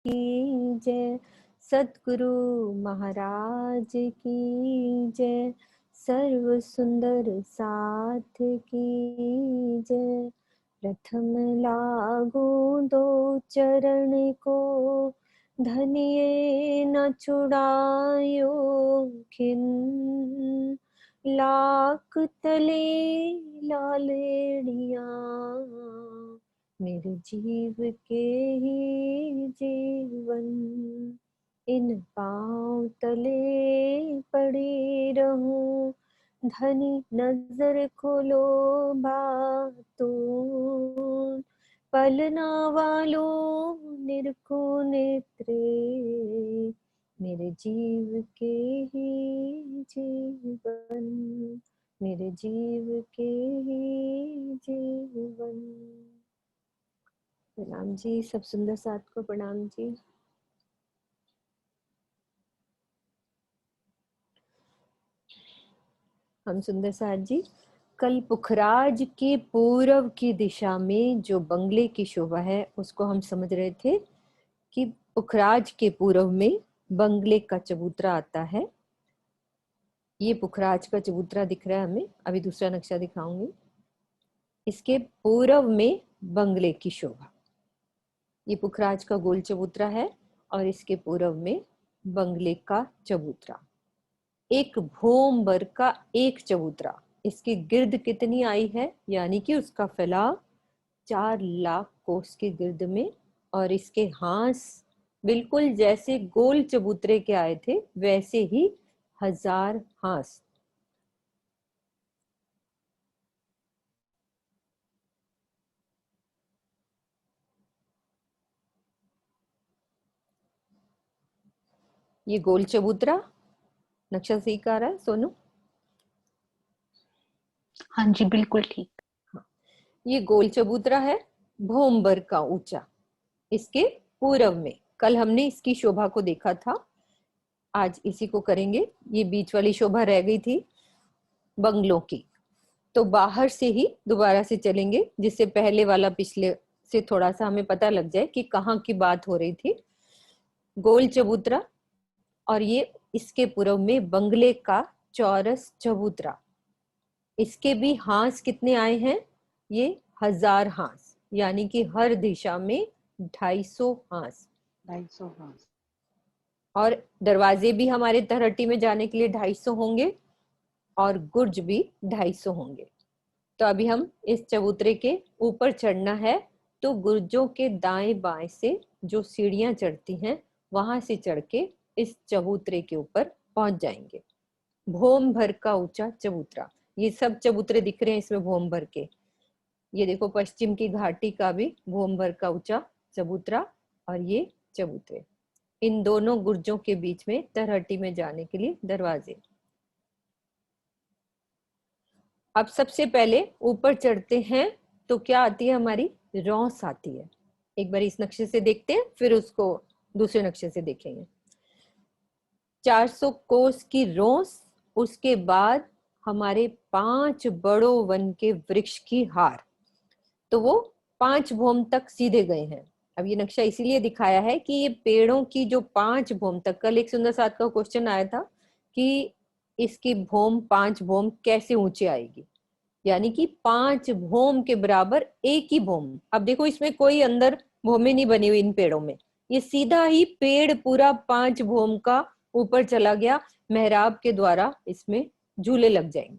की जय, सद्गुरु महाराज की जय, सर्व सुंदर साथ की जय। प्रथम लागू दो चरण को, धनिये न छुड़ायो खिन, लाख तले लालेड़िया, मेरे जीव के ही जीवन, इन पाँव तले पड़ी रहूं, धनी नजर खोलो बातों, पलना वालों निरखो नेत्रे, मेरे जीव के ही जीवन, मेरे जीव के ही जीवन। प्रणाम जी, सब सुंदर साथ को प्रणाम जी। हम सुंदर साथ जी कल पुखराज के पूर्व की दिशा में जो बंगले की शोभा है उसको हम समझ रहे थे कि पुखराज के पूर्व में बंगले का चबूतरा आता है। ये पुखराज का चबूतरा दिख रहा है हमें, अभी दूसरा नक्शा दिखाऊंगी। इसके पूर्व में बंगले की शोभा, ये पुखराज का गोल चबूतरा है और इसके पूर्व में बंगले का चबूतरा। एक भोम भर का एक चबूतरा, इसकी गिर्द कितनी आई है, यानी कि उसका फैलाव 4 लाख कोस की गिर्द में, और इसके हांस बिल्कुल जैसे गोल चबूतरे के आए थे वैसे ही 1000 हांस। ये गोल चबूतरा नक्शा सही आ रहा है सोनू? हाँ जी बिल्कुल ठीक। ये गोल चबूतरा है भोमबर का ऊंचा, इसके पूर्व में। कल हमने इसकी शोभा को देखा था, आज इसी को करेंगे। ये बीच वाली शोभा रह गई थी बंगलों की, तो बाहर से ही दोबारा से चलेंगे जिससे पहले वाला पिछले से थोड़ा सा हमें पता लग जाए कि कहाँ की बात हो रही थी। गोल चबूतरा, और ये इसके पूर्व में बंगले का चौरस चबूतरा। इसके भी हांस कितने आए हैं, ये 1000 हांस, यानी कि हर दिशा में 250 हांस। 250 हांस। और दरवाजे भी हमारे तलहटी में जाने के लिए 250 होंगे और गुर्ज भी 250 होंगे। तो अभी हम इस चबूतरे के ऊपर चढ़ना है, तो गुर्जों के दाएं बाएं से जो सीढ़ियां चढ़ती हैं वहां से चढ़ के इस चबूतरे के ऊपर पहुंच जाएंगे। भोम भर का ऊंचा चबूतरा, ये सब चबूतरे दिख रहे हैं इसमें भोम भर के। ये देखो पश्चिम की घाटी का भी भोम भर का ऊंचा चबूतरा, और ये चबूतरे, इन दोनों गुर्जों के बीच में तरहटी में जाने के लिए दरवाजे। अब सबसे पहले ऊपर चढ़ते हैं तो क्या आती है हमारी, रौस आती है। एक बार इस नक्शे से देखते हैं फिर उसको दूसरे नक्शे से देखेंगे। 400 कोस की रौस, उसके बाद हमारे 5 बड़ों वन के वृक्ष की हार, तो वो 5 भोम तक सीधे गए हैं। अब ये नक्शा इसीलिए दिखाया है कि ये पेड़ों की जो 5 भोम तक, कल एक सुंदर साथ का क्वेश्चन आया था कि इसकी भोम 5 भोम कैसे ऊंचे आएगी, यानी कि 5 भोम के बराबर एक ही भोम। अब देखो इसमें कोई अंदर भोमे नहीं बनी हुई इन पेड़ों में, ये सीधा ही पेड़ पूरा 5 भोम का ऊपर चला गया, मेहराब के द्वारा इसमें झूले लग जाएंगे।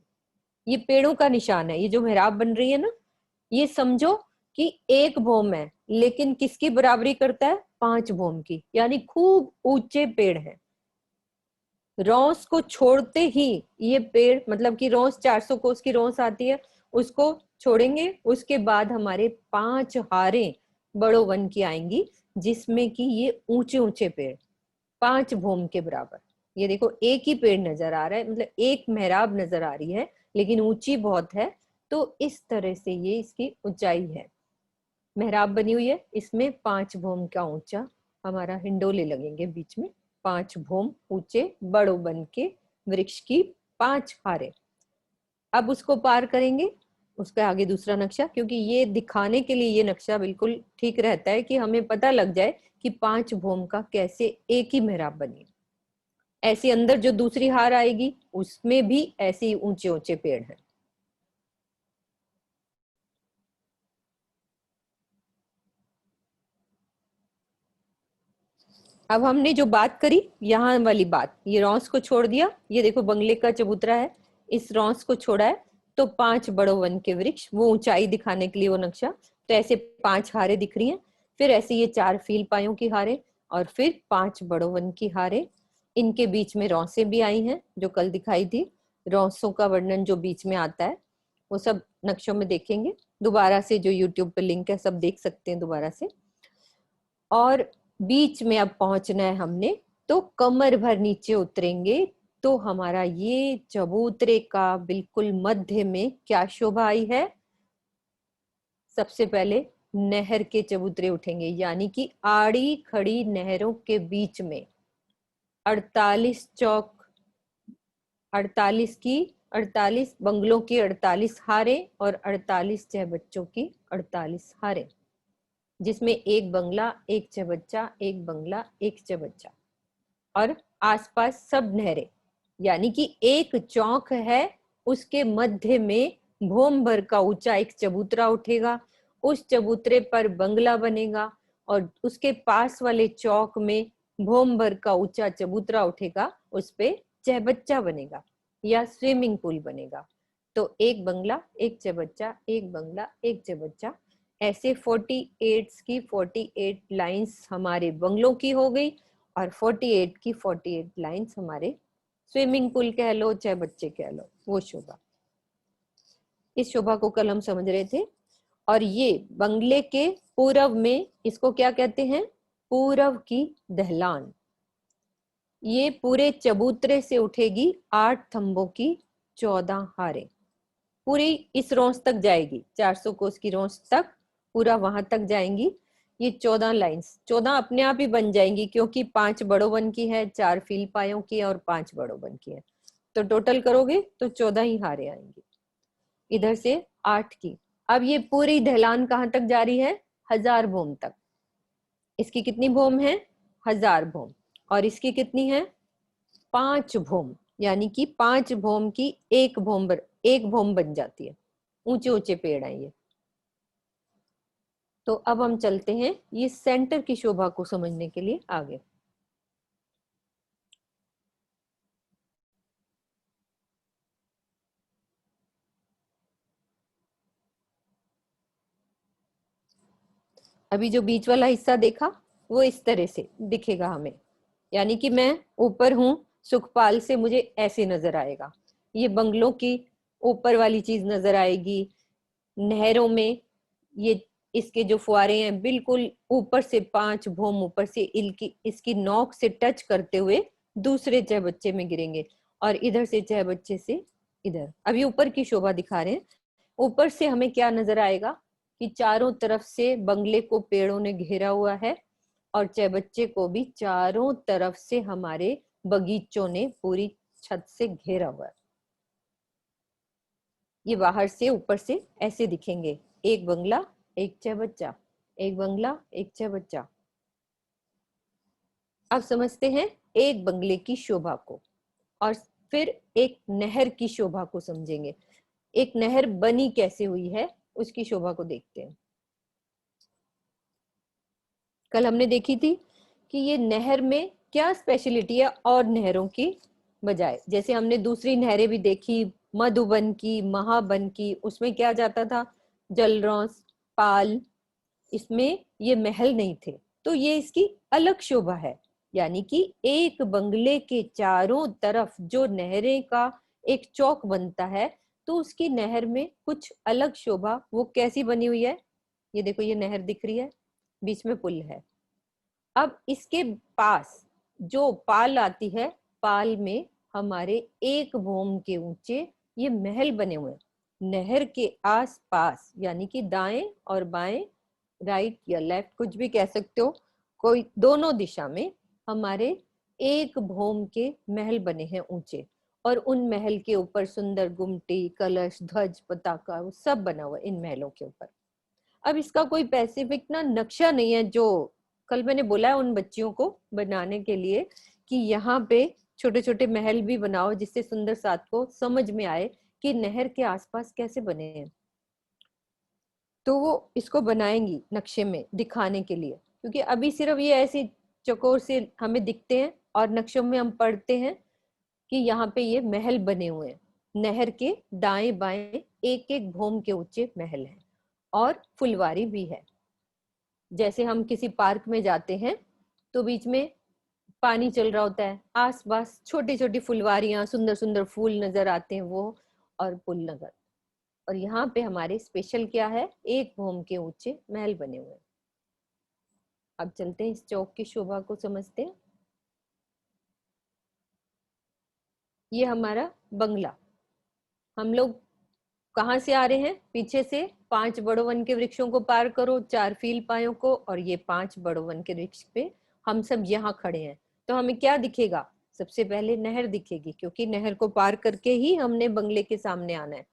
ये पेड़ों का निशान है, ये जो मेहराब बन रही है ना, ये समझो कि एक भोम है लेकिन किसकी बराबरी करता है, 5 भोम की, यानी खूब ऊंचे पेड़ है। रौस को छोड़ते ही ये पेड़, मतलब कि रौस 400 कोस की रौस आती है, उसको छोड़ेंगे, उसके बाद हमारे 5 हारें बड़ो वन की आएंगी, जिसमें कि ये ऊंचे ऊंचे पेड़ 5 भोम के बराबर। ये देखो एक ही पेड़ नजर आ रहा है, मतलब एक मेहराब नजर आ रही है लेकिन ऊंची बहुत है, तो इस तरह से ये इसकी ऊंचाई है। मेहराब बनी हुई है, इसमें 5 भोम का ऊंचा हमारा हिंडोले लगेंगे बीच में, 5 भोम ऊंचे बड़ों बन के वृक्ष की 5 हारे। अब उसको पार करेंगे उसका आगे दूसरा नक्शा, क्योंकि ये दिखाने के लिए ये नक्शा बिल्कुल ठीक रहता है कि हमें पता लग जाए कि 5 भौम का कैसे एक ही मेहराब बनी। ऐसे अंदर जो दूसरी हार आएगी उसमें भी ऐसे ही ऊंचे ऊंचे पेड़ हैं। अब हमने जो बात करी यहाँ वाली बात, ये रॉस को छोड़ दिया, ये देखो बंगले का चबूतरा है, इस रॉस को छोड़ा है तो 5 बड़ो वन के वृक्ष, वो ऊंचाई दिखाने के लिए वो नक्शा। तो ऐसे 5 हारे दिख रही हैं, फिर ऐसे ये 4 फील पायों की हारे, और फिर 5 बड़ो वन की हारे। इनके बीच में रौसें भी आई हैं जो कल दिखाई थी। रौसों का वर्णन जो बीच में आता है वो सब नक्शों में देखेंगे दोबारा से, जो यूट्यूब पे लिंक है सब देख सकते हैं दोबारा से। और बीच में अब पहुंचना है हमने, तो कमर भर नीचे उतरेंगे तो हमारा ये चबूतरे का बिल्कुल मध्य में क्या शोभा आई है। सबसे पहले नहर के चबूतरे उठेंगे, यानी कि आड़ी खड़ी नहरों के बीच में 48 चौक, 48 बंगलों की 48 हारे और 48 चहबच्चों की 48 हारे, जिसमें एक बंगला एक चबच्चा, एक बंगला एक चबच्चा, और आसपास सब नहरें, यानी कि एक चौक है उसके मध्य में भोम भर का ऊंचा एक चबूतरा उठेगा, उस चबूतरे पर बंगला बनेगा, और उसके पास वाले चौक में भोम भर का ऊंचा चबूतरा उठेगा, उस पे चहबच्चा बनेगा या स्विमिंग पूल बनेगा। तो एक बंगला एक चबच्चा, एक बंगला एक चबच्चा, ऐसे 48 की 48 लाइंस हमारे बंगलों की हो गई, और 48 की 48 लाइंस हमारे स्विमिंग पूल कह लो चाहे बच्चे कह लो, वो शोभा। इस शोभा को कल हम समझ रहे थे। और ये बंगले के पूरब में, इसको क्या कहते हैं, पूरब की दहलान। ये पूरे चबूतरे से उठेगी 8 थंबों की 14 हारे, पूरी इस रोंस तक जाएगी, 400 कोस की रोंस तक, पूरा वहां तक जाएंगी। ये 14 लाइंस 14 अपने आप ही बन जाएंगी, क्योंकि 5 बड़ो वन की है, 4 फील पायों की है और 5 बड़ो वन की है, तो टोटल करोगे तो 14 ही हारे आएंगी। इधर से 8 की। अब ये पूरी ढलान कहाँ तक जा रही है, 1000 भोम तक। इसकी कितनी भोम है, 1000 भोम, और इसकी कितनी है, 5 भोम, यानी कि 5 भोम की एक भोम बन जाती है। ऊंचे ऊंचे पेड़ हैं ये। तो अब हम चलते हैं ये सेंटर की शोभा को समझने के लिए आगे। अभी जो बीच वाला हिस्सा देखा वो इस तरह से दिखेगा हमें, यानी कि मैं ऊपर हूं सुखपाल से, मुझे ऐसे नजर आएगा। ये बंगलों की ऊपर वाली चीज नजर आएगी, नहरों में ये इसके जो फुआरे हैं बिल्कुल ऊपर से 5 भोम ऊपर से इसकी नोक से टच करते हुए दूसरे चहबच्चे में गिरेंगे, और इधर से चहबच्चे से इधर। अभी ऊपर की शोभा दिखा रहे हैं। ऊपर से हमें क्या नजर आएगा कि चारों तरफ से बंगले को पेड़ों ने घेरा हुआ है, और चहबच्चे को भी चारों तरफ से हमारे बगीचों ने पूरी छत से घेरा हुआ है। ये बाहर से ऊपर से ऐसे दिखेंगे, एक बंगला एक चहबच्चा, एक बंगला एक चहबच्चा। अब समझते हैं एक बंगले की शोभा को, और फिर एक नहर की शोभा को समझेंगे। एक नहर बनी कैसे हुई है उसकी शोभा को देखते हैं। कल हमने देखी थी कि ये नहर में क्या स्पेशलिटी है और नहरों की बजाय। जैसे हमने दूसरी नहरें भी देखी, मधुबन की, महाबन की, उसमें क्या जाता था, जलरौंस, पाल, इसमें ये महल नहीं थे। तो ये इसकी अलग शोभा है, यानी कि एक बंगले के चारों तरफ जो नहरें का एक चौक बनता है, तो उसकी नहर में कुछ अलग शोभा। वो कैसी बनी हुई है, ये देखो, ये नहर दिख रही है, बीच में पुल है। अब इसके पास जो पाल आती है, पाल में हमारे एक भोम के ऊंचे ये महल बने हुए हैं। नहर के आस पास, यानी कि दाएं और बाएं, राइट या लेफ्ट कुछ भी कह सकते हो, कोई दोनों दिशा में हमारे एक भोम के महल बने हैं ऊंचे। और उन महल के ऊपर सुंदर गुमटी, कलश, ध्वज, पताका, वो सब बना हुआ है इन महलों के ऊपर। अब इसका कोई स्पेसिफिक ना नक्शा नहीं है, जो कल मैंने बोला है उन बच्चियों को बनाने के लिए कि यहाँ पे छोटे छोटे महल भी बनाओ, जिससे सुंदर साथ को समझ में आए कि नहर के आसपास कैसे बने हैं। तो वो इसको बनाएंगी नक्शे में दिखाने के लिए, क्योंकि अभी सिर्फ ये ऐसे चौकोर से हमें दिखते हैं और नक्शों में हम पढ़ते हैं कि यहाँ पे ये महल बने हुए हैं। नहर के दाएं बाएं एक एक भौम के ऊंचे महल हैं और फुलवारी भी है। जैसे हम किसी पार्क में जाते हैं तो बीच में पानी चल रहा होता है, आस पास छोटी छोटी फुलवारियां, सुंदर सुंदर फूल नजर आते हैं वो, और पुल नजर। और यहाँ पे हमारे स्पेशल क्या है, एक भौम के ऊंचे महल बने हुए हैं। अब चलते हैं इस चौक की शोभा को समझते हैं। ये हमारा बंगला। हम लोग कहाँ से आ रहे हैं, पीछे से 5 बड़ो वन के वृक्षों को पार करो, 4 फील पायों को, और ये 5 बड़ो वन के वृक्ष पे हम सब यहाँ खड़े हैं। तो हमें क्या दिखेगा, सबसे पहले नहर दिखेगी, क्योंकि नहर को पार करके ही हमने बंगले के सामने आना है।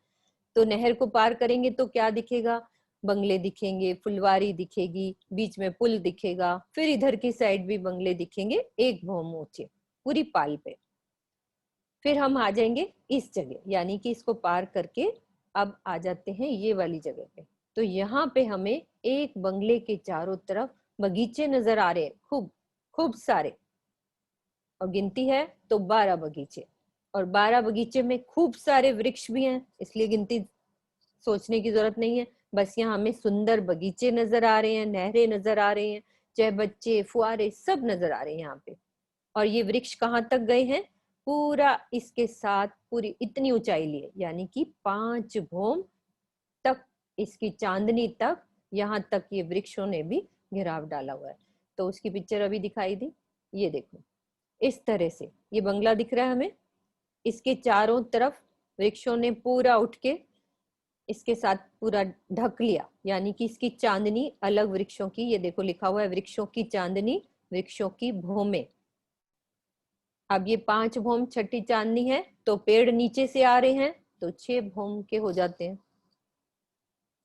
तो नहर को पार करेंगे तो क्या दिखेगा, बंगले दिखेंगे, फुलवारी दिखेगी, बीच में पुल दिखेगा, फिर इधर की साइड भी बंगले दिखेंगे एक भौम ऊंचे पूरी पाल पे। फिर हम आ जाएंगे इस जगह, यानी कि इसको पार करके अब आ जाते हैं ये वाली जगह पे। तो यहाँ पे हमें एक बंगले के चारों तरफ बगीचे नजर आ रहे हैं, खूब खूब सारे, और गिनती है तो 12 बगीचे। और 12 बगीचे में खूब सारे वृक्ष भी हैं, इसलिए गिनती सोचने की जरूरत नहीं है। बस यहाँ हमें सुंदर बगीचे नजर आ रहे हैं, नहरें नजर आ रहे हैं, चाहे बच्चे, फुआरे सब नजर आ रहे हैं यहाँ पे। और ये वृक्ष कहाँ तक गए हैं, पूरा इसके साथ पूरी इतनी ऊंचाई लिए, यानी कि 5 भौम तक, इसकी चांदनी तक, यहाँ तक ये वृक्षों ने भी घेराव डाला हुआ है। तो उसकी पिक्चर अभी दिखाई दी, ये देखो इस तरह से ये बंगला दिख रहा है हमें, इसके चारों तरफ वृक्षों ने पूरा उठ के इसके साथ पूरा ढक लिया, यानी कि इसकी चांदनी अलग वृक्षों की, ये देखो लिखा हुआ है वृक्षों की चांदनी, वृक्षों की भौमें। अब ये 5 भौम छठी चांदनी है, तो पेड़ नीचे से आ रहे हैं तो 6 भौम के हो जाते हैं,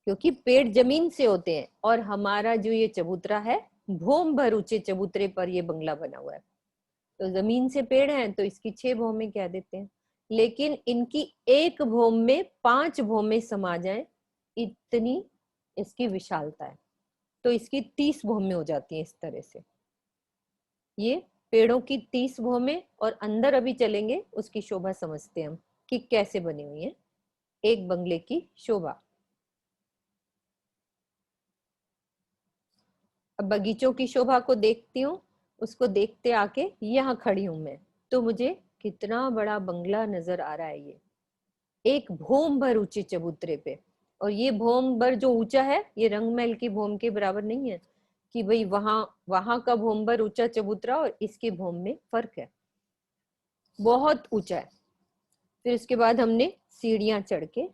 क्योंकि पेड़ जमीन से होते हैं। और हमारा जो ये चबूतरा है, भौम भर ऊंचे चबूतरे पर ये बंगला बना हुआ है, तो जमीन से पेड़ हैं तो इसकी 6 भौमें कह देते हैं। लेकिन इनकी एक भौम में 5 भौमें समा जाए, इतनी इसकी विशालता है, तो इसकी 30 भौमें हो जाती हैं इस तरह से। ये पेड़ों की 30 भौमें, और अंदर अभी चलेंगे उसकी शोभा समझते हैं हम कि कैसे बनी हुई है एक बंगले की शोभा। अब बगीचों की शोभा को देखती हूँ, उसको देखते आके यहाँ खड़ी हूं मैं, तो मुझे कितना बड़ा बंगला नजर आ रहा है, ये एक भौम भर ऊंचे चबूतरे पे। और ये भौम भर जो ऊंचा है, ये रंगमहल की भौम के बराबर नहीं है कि भाई वहां वहां का भौम भर ऊंचा चबूतरा और इसके भौम में फर्क है, बहुत ऊंचा है। फिर उसके बाद हमने सीढ़ियां चढ़ के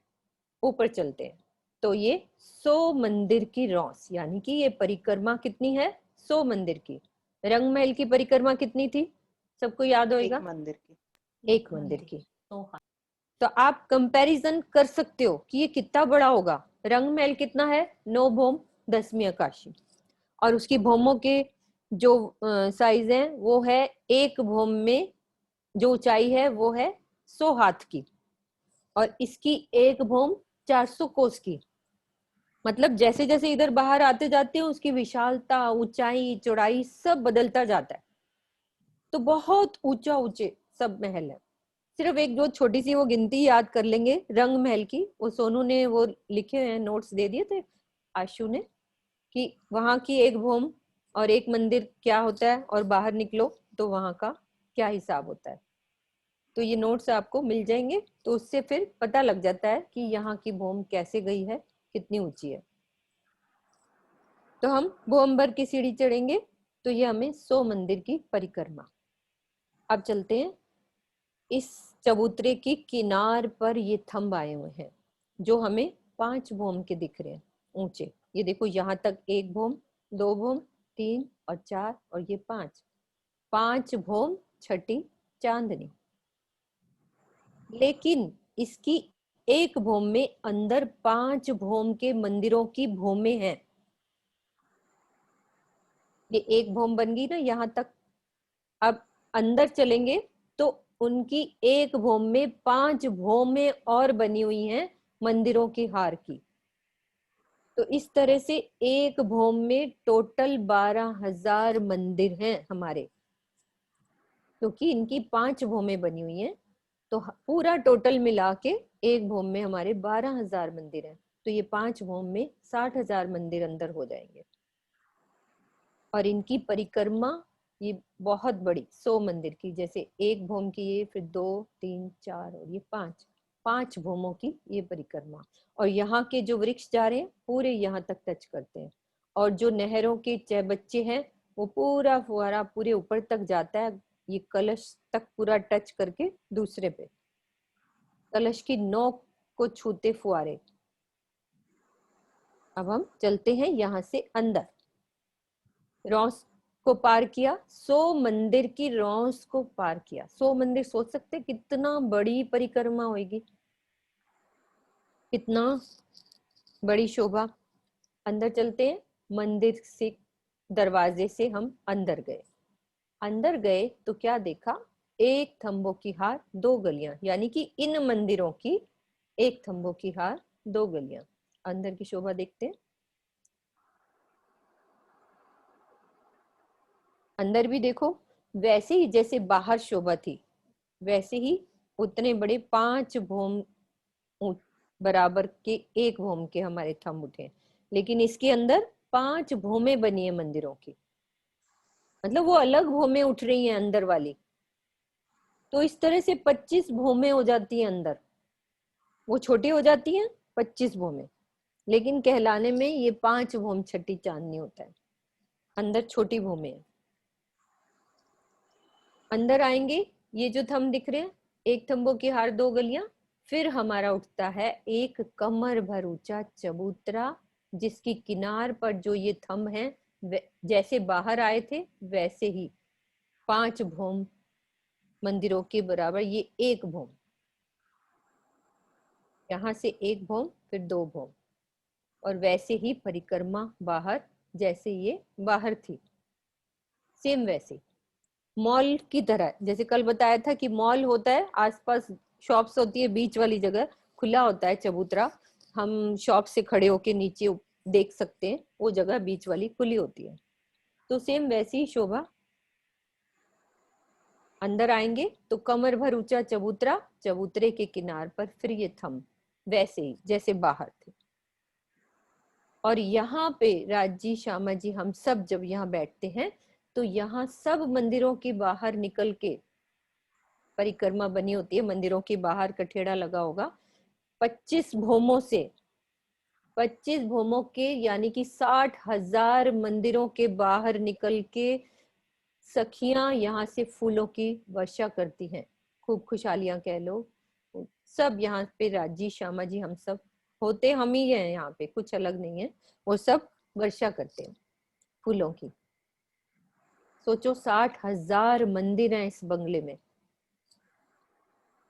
ऊपर चलते हैं, तो ये 100 मंदिर की रौस, यानी कि ये परिक्रमा कितनी है, 100 मंदिर की। रंगमहल की परिक्रमा कितनी थी, सबको याद एक होगा, मंदिर की। एक मंदिर की। तो आप कंपैरिजन कर सकते हो कि ये कितना बड़ा होगा। रंगमहल कितना है, 9 भौम 10वीं आकाशी, और उसकी भौमों के जो साइज है वो है, एक भौम में जो ऊंचाई है वो है 100 हाथ की, और इसकी एक भौम 400 कोस की। मतलब जैसे जैसे इधर बाहर आते जाते हैं उसकी विशालता, ऊंचाई, चौड़ाई सब बदलता जाता है। तो बहुत ऊंचा ऊंचे सब महल है। सिर्फ एक जो छोटी सी वो गिनती याद कर लेंगे रंग महल की, वो सोनू ने वो लिखे हुए हैं, नोट्स दे दिए थे आशु ने, कि वहां की एक भौम और एक मंदिर क्या होता है, और बाहर निकलो तो वहां का क्या हिसाब होता है। तो ये नोट्स आपको मिल जाएंगे, तो उससे फिर पता लग जाता है कि यहाँ की भौम कैसे गई है, कितनी ऊंची है। तो हम भौम भर की सीढ़ी चढ़ेंगे तो ये हमें 100 मंदिर की परिक्रमा। अब चलते हैं, इस चबूतरे की किनार पर ये थंब आए हुए हैं जो हमें 5 भौम के दिख रहे हैं ऊंचे। ये देखो यहाँ तक एक भौम, 2 भौम, 3 और 4, और ये 5 भौम छठी चांदनी। लेकिन इसकी एक भौम में अंदर 5 भौम के मंदिरों की भौमें हैं। ये एक भौम बन गई ना यहाँ तक। अब अंदर चलेंगे तो उनकी एक भौम में 5 भौमें और बनी हुई हैं मंदिरों की हार की। तो इस तरह से एक भौम में टोटल 12,000 मंदिर हैं हमारे, क्योंकि इनकी 5 भौमें बनी हुई हैं। तो पूरा टोटल मिला के एक भौम में हमारे 12,000 मंदिर हैं। तो ये 5 भौम में 60,000 मंदिर अंदर हो जाएंगे। और इनकी परिक्रमा ये बहुत बड़ी 100 मंदिर की, जैसे एक भौम की ये, फिर 2 3 4 और ये 5 भौमों की ये परिक्रमा। और यहाँ के जो वृक्ष जा रहे हैं पूरे यहाँ तक टच करते हैं। और जो नहरों के बच्चे हैं वो पूरा फुहारा पूरे ऊपर तक जाता है, ये कलश तक पूरा टच करके दूसरे पे, कलश की नोक को छूते फुहारे। अब हम चलते हैं यहाँ से अंदर। रौस को पार किया, 100 मंदिर की रौस को पार किया। 100 मंदिर, सोच सकते कितना बड़ी परिक्रमा होगी, कितना बड़ी शोभा। अंदर चलते हैं। मंदिर से दरवाजे से हम अंदर गए। अंदर गए तो क्या देखा, एक थंबों की हार 2 गलियां, यानी कि इन मंदिरों की एक थंबों की हार 2 गलियां। अंदर की शोभा देखते हैं। अंदर भी देखो वैसे ही जैसे बाहर शोभा थी, वैसे ही उतने बड़े 5 भौम बराबर के एक भौम के हमारे थंब उठे। लेकिन इसके अंदर 5 भौमें बनी है मंदिरों की, मतलब वो अलग भौमें उठ रही हैं अंदर वाली। तो इस तरह से 25 भौमें हो जाती हैं अंदर। वो छोटी हो जाती हैं 25 भौमें, लेकिन कहलाने में ये 5 भौम छठी चांदनी होता है। अंदर छोटी भौमें है। अंदर आएंगे, ये जो थंब दिख रहे हैं, एक थंबों की हार 2 गलियां। फिर हमारा उठता है एक कमर भर ऊंचा चबूतरा, जिसकी किनार पर जो ये थंब है जैसे बाहर आए थे वैसे ही 5 भौम मंदिरों के बराबर ये एक भौम। यहाँ से एक भौम, फिर 2 भौम, और वैसे ही परिक्रमा बाहर, जैसे ये बाहर थी सेम वैसे। मॉल की तरह, जैसे कल बताया था कि मॉल होता है आसपास शॉप्स होती है, बीच वाली जगह खुला होता है चबूतरा, हम शॉप से खड़े होके नीचे देख सकते हैं, वो जगह बीच वाली खुली होती है। तो सेम वैसी ही शोभा। अंदर आएंगे तो कमर भर ऊंचा चबूतरा, चबूतरे के किनार पर फिर ये थंब, वैसे ही जैसे बाहर थे। और यहाँ पे राजी श्यामा जी हम सब जब यहाँ बैठते हैं तो यहाँ सब मंदिरों के बाहर निकल के परिक्रमा बनी होती है। मंदिरों के बाहर कठेड़ा लगा होगा 25 भौमों से, 25 भौमों के, यानी कि 60,000 मंदिरों के बाहर निकल के सखियां यहाँ से फूलों की वर्षा करती हैं। खूब खुशहालियां कह लो। सब यहाँ पे राजी श्यामा जी हम सब होते हम ही हैं यहाँ पे, कुछ अलग नहीं है। वो सब वर्षा करते हैं फूलों की। सोचो 60,000 मंदिर हैं इस बंगले में,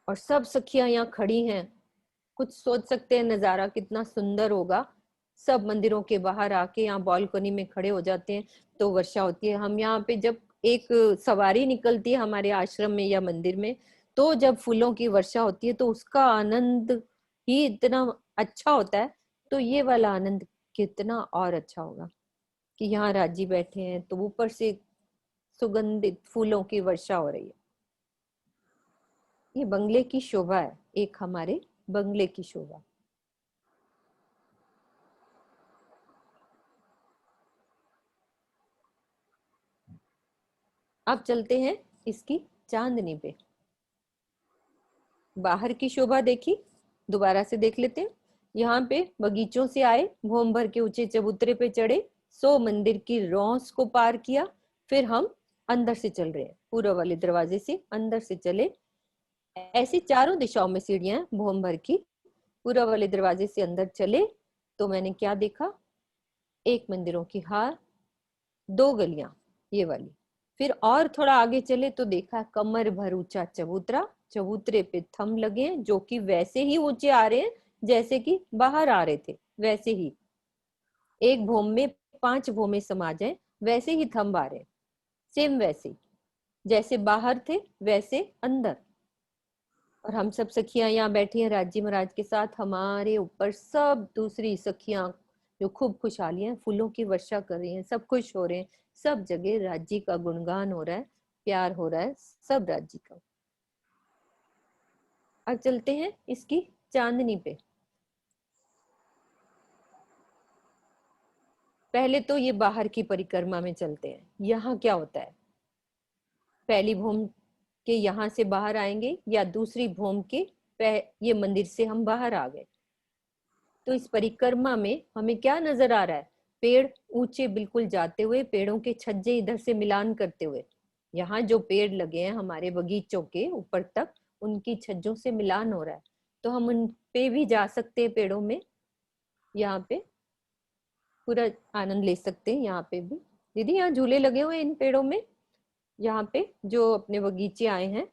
और सब सखियां यहाँ खड़ी हैं। कुछ सोच सकते हैं नजारा कितना सुंदर होगा। सब मंदिरों के बाहर आके यहाँ बालकनी में खड़े हो जाते हैं तो वर्षा होती है। हम यहाँ पे जब एक सवारी निकलती है हमारे आश्रम में या मंदिर में, तो जब फूलों की वर्षा होती है तो उसका आनंद ही इतना अच्छा होता है। तो ये वाला आनंद कितना और अच्छा होगा कि यहाँ राजी बैठे हैं तो ऊपर से सुगंधित फूलों की वर्षा हो रही है। ये बंगले की शोभा है, एक हमारे बंगले की शोभा। अब चलते हैं इसकी चांदनी पे। बाहर की शोभा देखी, दोबारा से देख लेते हैं। यहाँ पे बगीचों से आए, भौम भर के ऊंचे चबूतरे पे चढ़े, 100 मंदिर की रौस को पार किया। फिर हम अंदर से चल रहे हैं, पूर्व वाले दरवाजे से अंदर से चले। ऐसे चारों दिशाओं में सीढ़ियां हैं भौम भर की। पूर्व वाले दरवाजे से अंदर चले तो मैंने क्या देखा, एक मंदिरों की हार, 2 गलियां ये वाली। फिर और थोड़ा आगे चले तो देखा कमर भर ऊंचा चबूतरा, चबूतरे पे थंब लगे हैं, जो कि वैसे ही ऊंचे आ रहे हैं जैसे कि बाहर आ रहे थे, वैसे ही एक भौम में 5 भौमें समा जाए वैसे ही थंब आ रहे हैं, सेम वैसे ही जैसे बाहर थे वैसे अंदर। और हम सब सखियां यहाँ बैठी हैं राजी महाराज के साथ, हमारे ऊपर सब दूसरी सखियां जो खूब खुशहाली हैं, फूलों की वर्षा कर रही हैं, सब खुश हो रहे हैं, सब जगह राजी का गुणगान हो रहा है, प्यार हो रहा है सब राजी का। अब चलते हैं इसकी चांदनी पे। पहले तो ये बाहर की परिक्रमा में चलते हैं। यहाँ क्या होता है, पहली भूम के यहाँ से बाहर आएंगे या दूसरी भूम के ये मंदिर से हम बाहर आ गए, तो इस परिक्रमा में हमें क्या नजर आ रहा है, पेड़ ऊंचे बिल्कुल जाते हुए, पेड़ों के छज्जे इधर से मिलान करते हुए। यहाँ जो पेड़ लगे हैं हमारे बगीचों के ऊपर तक, उनकी छज्जों से मिलान हो रहा है, तो हम उन पे भी जा सकते हैं, पेड़ों में यहाँ पे पूरा आनंद ले सकते हैं। यहाँ पे भी दीदी यहाँ झूले लगे हुए हैं इन पेड़ों में, यहाँ पे जो अपने बगीचे आए हैं।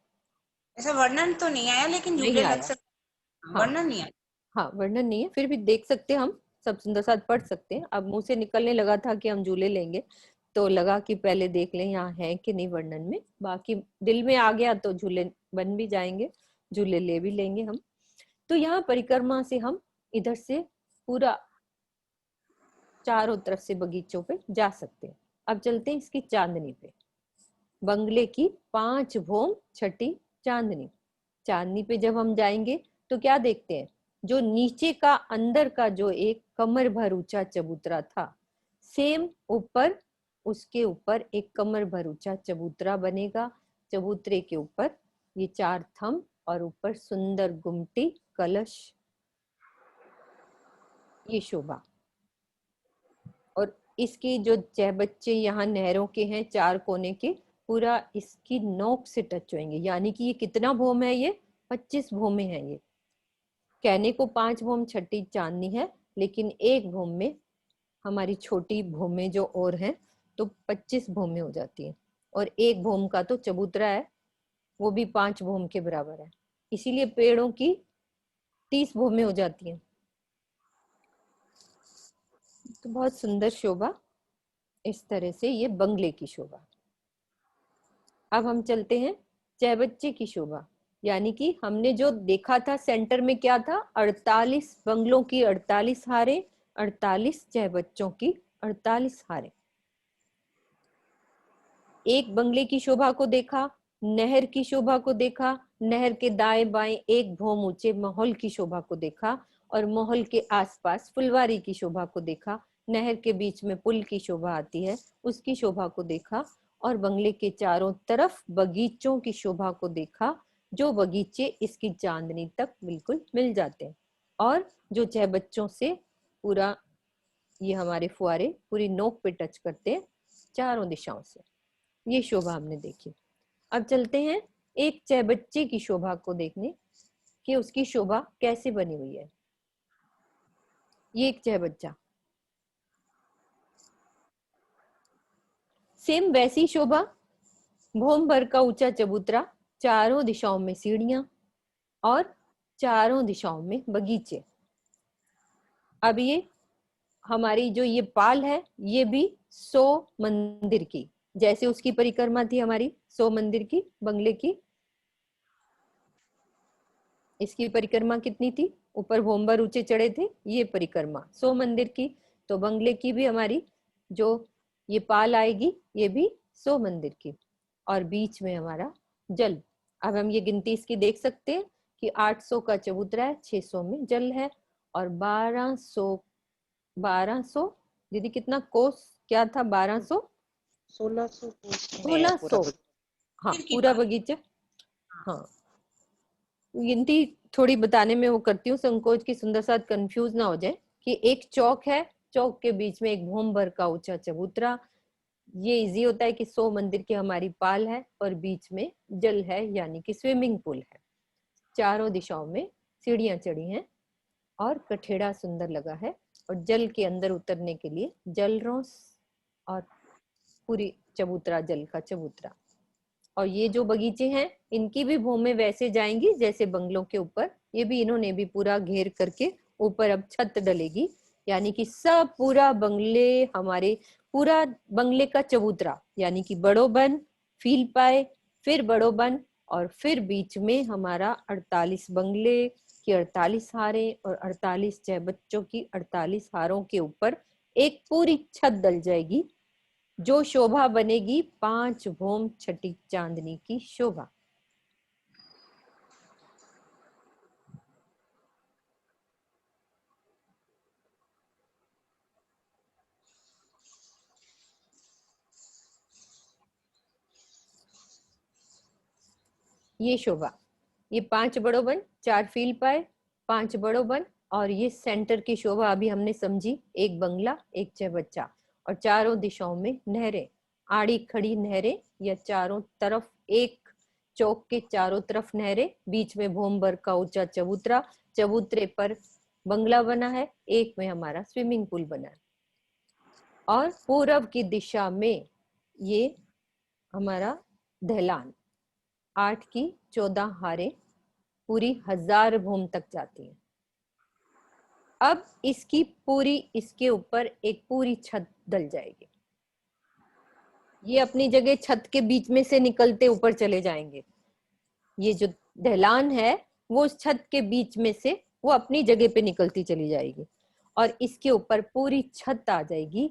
ऐसा वर्णन तो नहीं आया, लेकिन नहीं झूले लग आया, सकते, हाँ वर्णन नहीं आया। हाँ वर्णन नहीं है, फिर भी देख सकते हैं हम, सब सुंदर साथ पढ़ सकते हैं। अब मुंह से निकलने लगा था कि हम झूले लेंगे, तो लगा कि पहले देख लें यहाँ है कि नहीं वर्णन में, बाकी दिल में आ गया तो झूले बन भी जाएंगे, झूले ले भी लेंगे हम। तो यहाँ परिक्रमा से हम इधर से पूरा चारों तरफ से बगीचों पे जा सकते हैं। अब चलते हैं इसकी चांदनी पे। बंगले की 5 भौम छठी चांदनी। चांदनी पे जब हम जाएंगे तो क्या देखते हैं, जो नीचे का अंदर का जो एक कमर भर ऊंचा चबूतरा था, सेम ऊपर उसके ऊपर एक कमर भर ऊंचा चबूतरा बनेगा। चबूतरे के ऊपर ये 4 थंब और ऊपर सुंदर गुमटी कलश, ये शोभा। और इसके जो 6 बच्चे यहाँ नहरों के हैं 4 कोने के, पूरा इसकी नोक से टच होंगे, यानी कि ये कितना भौम है, ये 25 भौमें हैं। ये कहने को 5 भौम छठी चांदनी है, लेकिन एक भौम में हमारी छोटी भौमें जो और हैं तो 25 भौमें हो जाती हैं। और एक भौम का तो चबूतरा है, वो भी 5 भौम के बराबर है, इसीलिए पेड़ों की 30 भौमें हो जाती हैं। तो बहुत सुंदर शोभा, इस तरह से ये बंगले की शोभा। अब हम चलते हैं चहबच्चे की शोभा, यानी कि हमने जो देखा था सेंटर में क्या था, 48 बंगलों की 48 हारें, 48 चहबच्चों की 48 हारें। एक बंगले की शोभा को देखा, नहर की शोभा को देखा, नहर के दाएं बाएं एक भौम ऊंचे महल की शोभा को देखा, और महल के आसपास फुलवारी की शोभा को देखा, नहर के बीच में पुल की शोभा आती है उसकी शोभा को देखा, और बंगले के चारों तरफ बगीचों की शोभा को देखा, जो बगीचे इसकी चांदनी तक बिल्कुल मिल जाते हैं, और जो 6 बच्चों से पूरा ये हमारे फुआरे पूरी नोक पे टच करते हैं चारों दिशाओं से। ये शोभा हमने देखी। अब चलते हैं एक चहबच्चे की शोभा को देखने कि उसकी शोभा कैसे बनी हुई है। ये एक चहबच्चा, सेम वैसी शोभा, भौम भर का ऊंचा चबूतरा, चारों दिशाओं में सीढ़ियां और चारों दिशाओं में बगीचे। अब ये हमारी जो ये पाल है, ये भी 100 मंदिर की, जैसे उसकी परिक्रमा थी हमारी 100 मंदिर की बंगले की, इसकी परिक्रमा कितनी थी, ऊपर भोंबर ऊंचे चढ़े थे, ये परिक्रमा 100 मंदिर की। तो बंगले की भी हमारी जो ये पाल आएगी, ये भी 100 मंदिर की, और बीच में हमारा जल। अब हम ये गिनती इसकी देख सकते हैं कि 800 का चबूतरा है, 600 में जल है, और 1200 दीदी कितना कोस क्या था, 1200 1600 में है पूरा 1600, हाँ मंदिर की पूरा बात। बगीचा। हाँ गिनती थोड़ी बताने में वो करती हूँ संकोच की, सुंदर साथ कंफ्यूज ना हो जाए कि एक चौक है, चौक के बीच में एक भौम भर का ऊंचा चबूतरा, ये इजी होता है कि 100 मंदिर की हमारी पाल है, और बीच में जल है यानी कि स्विमिंग पूल है, चारों दिशाओं में सीढ़ियां चढ़ी हैं, और कठेड़ा सुंदर लगा है, और जल के अंदर उतरने के लिए जल रोस, और पूरी चबूतरा जल का चबूतरा। और ये जो बगीचे हैं इनकी भी भूमि वैसे जाएंगी जैसे बंगलों के ऊपर। ये भी इन्होंने भी पूरा घेर करके ऊपर अब छत डलेगी, यानी कि सब पूरा बंगले हमारे, पूरा बंगले का चबूतरा, यानी कि बड़ो बन, फील पाए, फिर बड़ो बन, और फिर बीच में हमारा 48 बंगले की 48 हारें और 48 चाहे बच्चों की 48 हारों के ऊपर एक पूरी छत डल जाएगी, जो शोभा बनेगी 5 भौम छठी चांदनी की शोभा। ये शोभा, ये 5 बड़ो बन, 4 फील पाए, 5 बड़ो बन, और ये सेंटर की शोभा अभी हमने समझी, एक बंगला, एक चबच्चा, और चारों दिशाओं में नहरें, आड़ी खड़ी नहरें, या चारों तरफ एक चौक के चारों तरफ नहरें, बीच में भूम भर का ऊंचा चबूतरा, चबूतरे पर बंगला बना है, एक में हमारा स्विमिंग पूल बना है, और पूरब की दिशा में ये हमारा दहलान, 8 की 14 हारें पूरी 1000 भूम तक जाती है। अब इसकी पूरी, इसके ऊपर एक पूरी छत डल जाएगी। ये अपनी जगह छत के बीच में से निकलते ऊपर चले जाएंगे। ये जो दहलान है वो उस छत के बीच में से वो अपनी जगह पे निकलती चली जाएगी, और इसके ऊपर पूरी छत आ जाएगी,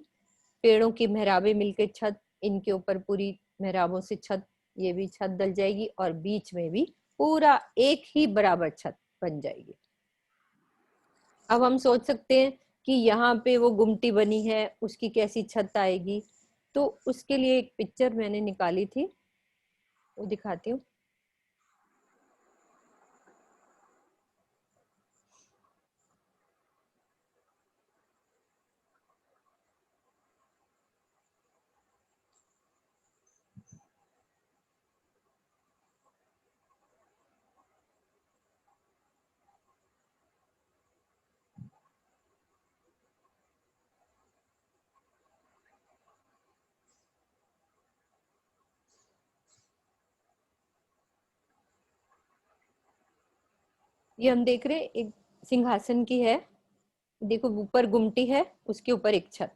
पेड़ों की मेहराबें मिलकर छत, इनके ऊपर पूरी मेहराबों से छत, ये भी छत डल जाएगी, और बीच में भी पूरा एक ही बराबर छत बन जाएगी। अब हम सोच सकते हैं कि यहाँ पे वो गुमटी बनी है, उसकी कैसी छत आएगी, तो उसके लिए एक पिक्चर मैंने निकाली थी, वो दिखाती हूँ। ये हम देख रहे हैं एक सिंहासन की है, देखो ऊपर गुमटी है, उसके ऊपर एक छत,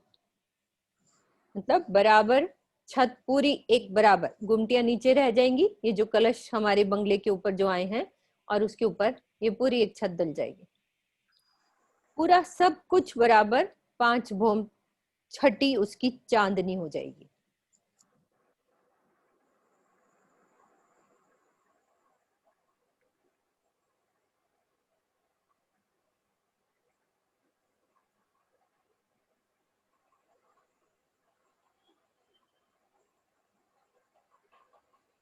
मतलब बराबर छत पूरी एक बराबर, गुमटियां नीचे रह जाएंगी, ये जो कलश हमारे बंगले के ऊपर जो आए हैं, और उसके ऊपर ये पूरी एक छत डल जाएगी, पूरा सब कुछ बराबर 5 भौम छठी उसकी चांदनी हो जाएगी।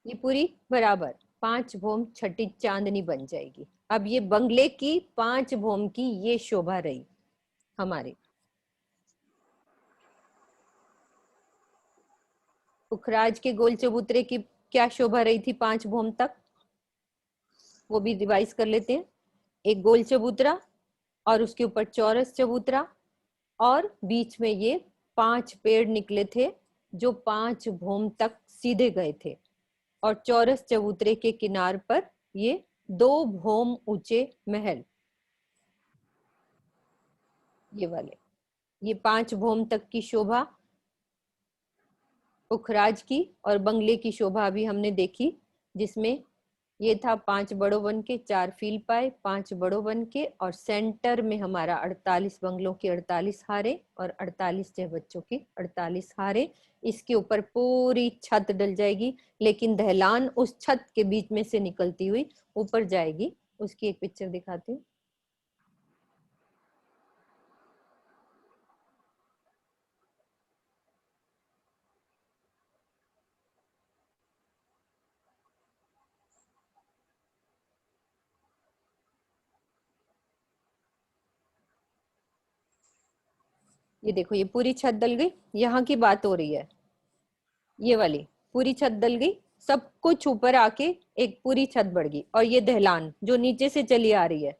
ये पूरी बराबर 5 भौम छठी चांदनी बन जाएगी। अब ये बंगले की 5 भौम की ये शोभा रही हमारे। पुखराज के गोल चबूतरे की क्या शोभा रही थी 5 भौम तक, वो भी रिवाइज कर लेते हैं। एक गोल चबूतरा, और उसके ऊपर चौरस चबूतरा, और बीच में ये 5 पेड़ निकले थे जो 5 भौम तक सीधे गए थे, और चौरस चबूतरे के किनार पर ये 2 भौम ऊंचे महल, ये वाले, ये 5 भौम तक की शोभा पुखराज की, और बंगले की शोभा भी हमने देखी, जिसमें ये था 5 बड़ों बन के, 4 फील पाए, 5 बड़ों बन के, और सेंटर में हमारा 48 बंगलों की 48 हारे और 48 जय बच्चों की 48 हारे। इसके ऊपर पूरी छत डल जाएगी, लेकिन दहलान उस छत के बीच में से निकलती हुई ऊपर जाएगी। उसकी एक पिक्चर दिखाती हूँ। ये देखो, ये पूरी छत डल गई, यहाँ की बात हो रही है, ये वाली पूरी छत डल गई, सब कुछ ऊपर आके एक पूरी छत बढ़ गई, और ये दहलान जो नीचे से चली आ रही है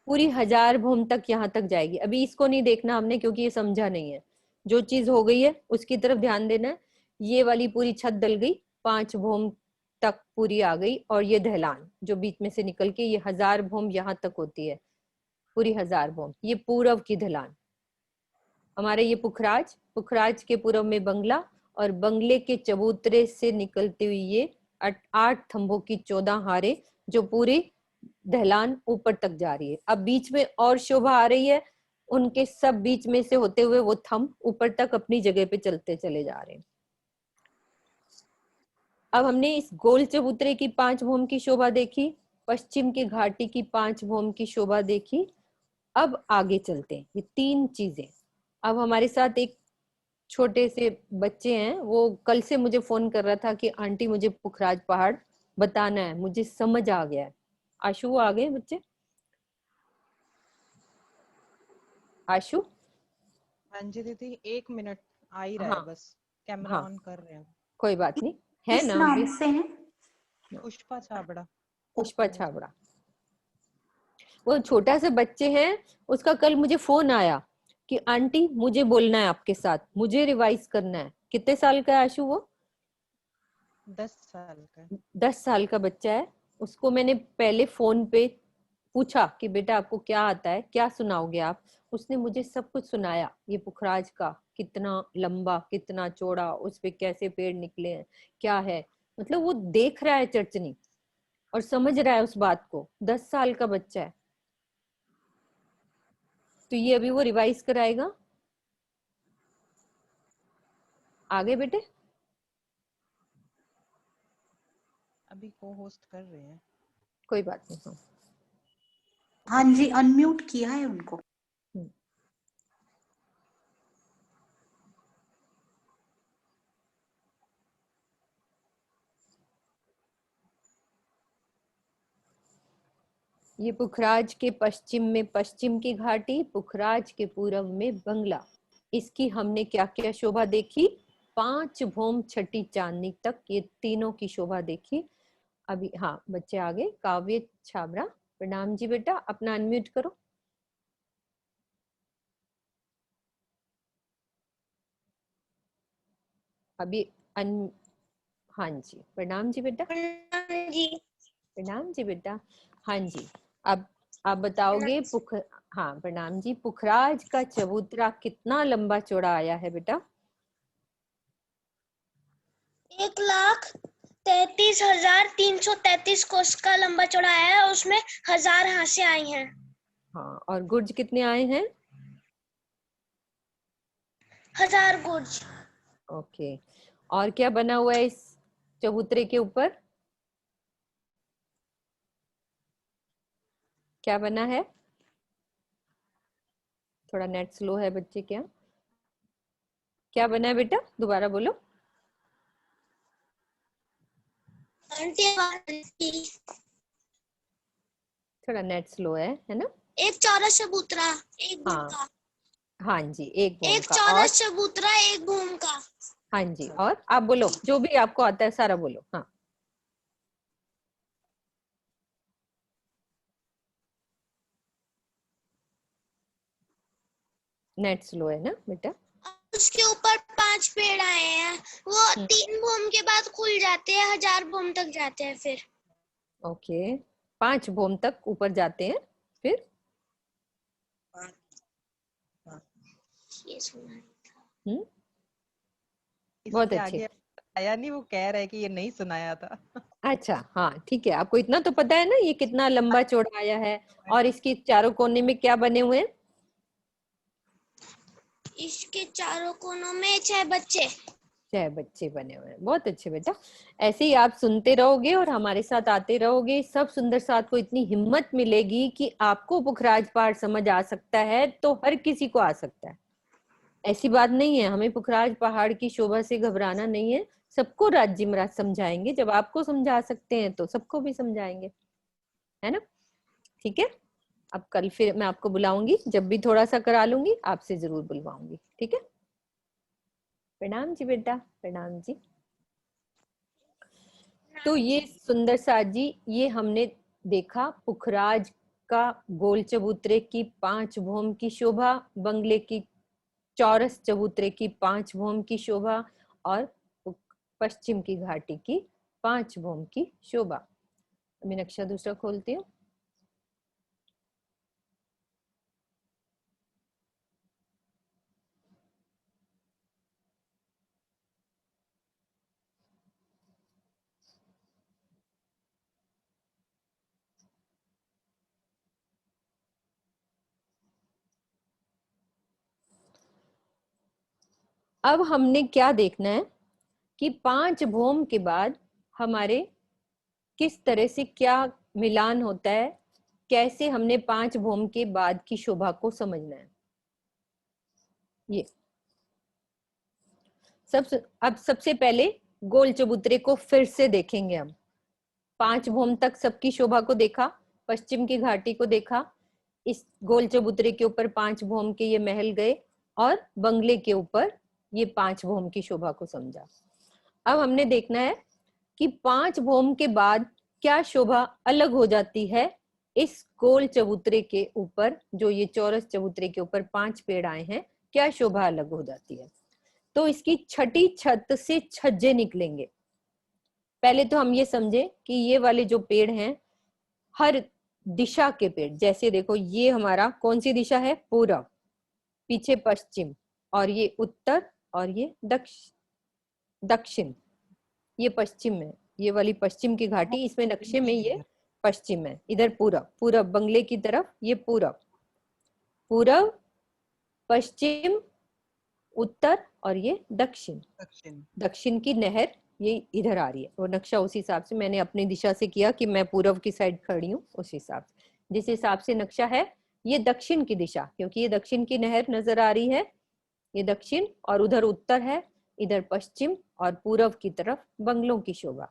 पूरी 1000 भूम तक यहाँ तक जाएगी। अभी इसको नहीं देखना हमने, क्योंकि ये समझा नहीं है, जो चीज हो गई है उसकी तरफ ध्यान देना है। ये वाली पूरी छत डल गई, 5 भौम तक पूरी आ गई, और ये ढलान जो बीच में से निकल के ये 1000 भौम यहाँ तक होती है, पूरी 1000 भौम। ये पूरब की ढलान हमारे, ये पुखराज, पुखराज के पूरब में बंगला, और बंगले के चबूतरे से निकलती हुई ये 8 थंभों की 14 हारे जो पूरी ढलान ऊपर तक जा रही है। अब बीच में और शोभा आ रही है, उनके सब बीच में से होते हुए वो थंभ ऊपर तक अपनी जगह पे चलते चले जा रहे हैं। अब हमने इस गोल चबूतरे की 5 भौम की शोभा देखी, पश्चिम की घाटी की 5 भौम की शोभा देखी। अब आगे चलते हैं, ये 3 चीजें। अब हमारे साथ एक छोटे से बच्चे हैं, वो कल से मुझे फोन कर रहा था कि आंटी मुझे पुखराज पहाड़ बताना है, मुझे समझ आ गया है। आशु, वो आ गए बच्चे? आशु? हाँ जी दीदी, 1 मिनट, आ ही रहा है, हाँ बस कैमरा हाँ, ऑन कर रहे हैं। कोई बात नहीं, है किस ना नाम अभी? से है? पुष्पा छाबड़ा। पुष्पा छाबड़ा। वो छोटा सा बच्चे हैं, उसका कल मुझे फोन आया कि आंटी मुझे बोलना है आपके साथ, मुझे रिवाइज करना है। कितने साल का है आशु वो? 10 साल का। 10 साल का बच्चा है। उसको मैंने पहले फोन पे पूछा कि बेटा आपको क्या आता है, क्या सुनाओगे आप? उसने मुझे सब कुछ सुनाया, ये पुखराज का कितना लंबा, कितना चौड़ा, उस पे कैसे पेड़ निकले हैं, क्या है। मतलब वो देख रहा है चर्चनी और समझ रहा है उस बात को। 10 साल का बच्चा है, तो ये अभी वो रिवाइज कराएगा। आगे बेटे। अभी को होस्ट कर रहे हैं। कोई बात नहीं। हाँ। हाँ जी, अनम्यूट किया है उनको। ये पुखराज के पश्चिम में पश्चिम की घाटी, पुखराज के पूर्व में बंगला। इसकी हमने क्या क्या शोभा देखी? 5 भौम छठी चांदनी तक ये तीनों की शोभा देखी। अभी हाँ बच्चे आगे। काव्य छाबड़ा, प्रणाम जी बेटा, अपना अनम्यूट करो। अभी अन हाँ जी, प्रणाम जी बेटा। जी प्रणाम जी बेटा। हाँ जी, अब आप बताओगे हाँ प्रणाम जी, पुखराज का चबूतरा कितना लंबा चौड़ा आया है बेटा? 1,33,333 कोस का लंबा चौड़ा है, और उसमें 1000 हांसे आई हैं। हाँ, और गुर्ज कितने आए हैं? 1000 गुर्ज। ओके, और क्या बना हुआ है इस चबूतरे के ऊपर? क्या बना है? थोड़ा नेट स्लो है बच्चे, क्या क्या बना है बेटा? दोबारा बोलो। थोड़ा नेट स्लो है ना? एक चौरस चबूतरा, एक भूम हाँ का। हाँ जी, एक भूम एक का। और चौरस चबूतरा, एक भूम का। हाँ जी, और आप बोलो, जो भी आपको आता है सारा बोलो। हाँ, नेट स्लो है ना बेटा? उसके ऊपर 5 पेड़ आए हैं, वो 3 भूम के बाद खुल जाते हैं, 1000 भूम तक जाते हैं फिर। ओके, 5 भूम तक ऊपर जाते हैं, फिर ये सुना है। बहुत इसके अच्छे। आगे आया नहीं, वो कह रहा है कि ये नहीं सुनाया था। अच्छा हाँ ठीक है, आपको इतना तो पता है ना ये कितना लंबा चौड़ा आया है, और इसके चारों कोने में क्या बने हुए हैं? इसके चारों कोनों में 6 बच्चे। 6 बच्चे बने हुए हैं। बहुत अच्छे बेटा, ऐसे ही आप सुनते रहोगे और हमारे साथ आते रहोगे, सब सुंदर साथ को इतनी हिम्मत मिलेगी कि आपको पुखराज पहाड़ समझ आ सकता है तो हर किसी को आ सकता है। ऐसी बात नहीं है, हमें पुखराज पहाड़ की शोभा से घबराना नहीं है। सबको राज्य महाराज समझाएंगे, जब आपको समझा सकते हैं तो सबको भी समझाएंगे, है ना? ठीक है, अब कल फिर मैं आपको बुलाऊंगी, जब भी थोड़ा सा करा लूंगी आपसे जरूर बुलवाऊंगी, ठीक है? प्रणाम जी बेटा, प्रणाम जी। तो ये सुंदर सा जी, ये हमने देखा पुखराज का गोल चबूतरे की 5 भौम की शोभा, बंगले की चौरस चबूतरे की 5 भौम की शोभा, और पश्चिम की घाटी की 5 भौम की शोभा। मैं नक्शा दूसरा खोलती हूँ। अब हमने क्या देखना है कि 5 भौम के बाद हमारे किस तरह से क्या मिलान होता है, कैसे हमने 5 भौम के बाद की शोभा को समझना है। ये अब सबसे पहले गोल चबूतरे को फिर से देखेंगे हम। 5 भौम तक सबकी शोभा को देखा, पश्चिम की घाटी को देखा, इस गोल चबूतरे के ऊपर 5 भौम के ये महल गए और बंगले के ऊपर ये 5 भौम की शोभा को समझा। अब हमने देखना है कि 5 भौम के बाद क्या शोभा अलग हो जाती है इस गोल चबूतरे के ऊपर, जो ये चौरस चबूतरे के ऊपर 5 पेड़ आए हैं, क्या शोभा अलग हो जाती है। तो इसकी छठी छत से छज्जे निकलेंगे। पहले तो हम ये समझे कि ये वाले जो पेड़ हैं हर दिशा के पेड़, जैसे देखो ये हमारा कौन सी दिशा है, पूरब, पीछे पश्चिम, और ये उत्तर, और ये दक्षिण, ये पश्चिम है, ये वाली पश्चिम की घाटी, इसमें नक्शे में ये पश्चिम है, इधर पूरब, पूरब बंगले की तरफ ये पूरब, पूरब, पश्चिम, उत्तर, और ये दक्षिण। दक्षिण की नहर ये इधर आ रही है। वो नक्शा उस हिसाब से मैंने अपनी दिशा से किया कि मैं पूरब की साइड खड़ी हूँ, उस हिसाब से जिस हिसाब से नक्शा है ये दक्षिण की दिशा, क्योंकि ये दक्षिण की नहर नजर आ रही है, ये दक्षिण, और उधर उत्तर है, इधर पश्चिम, और पूरब की तरफ बंगलों की शोभा।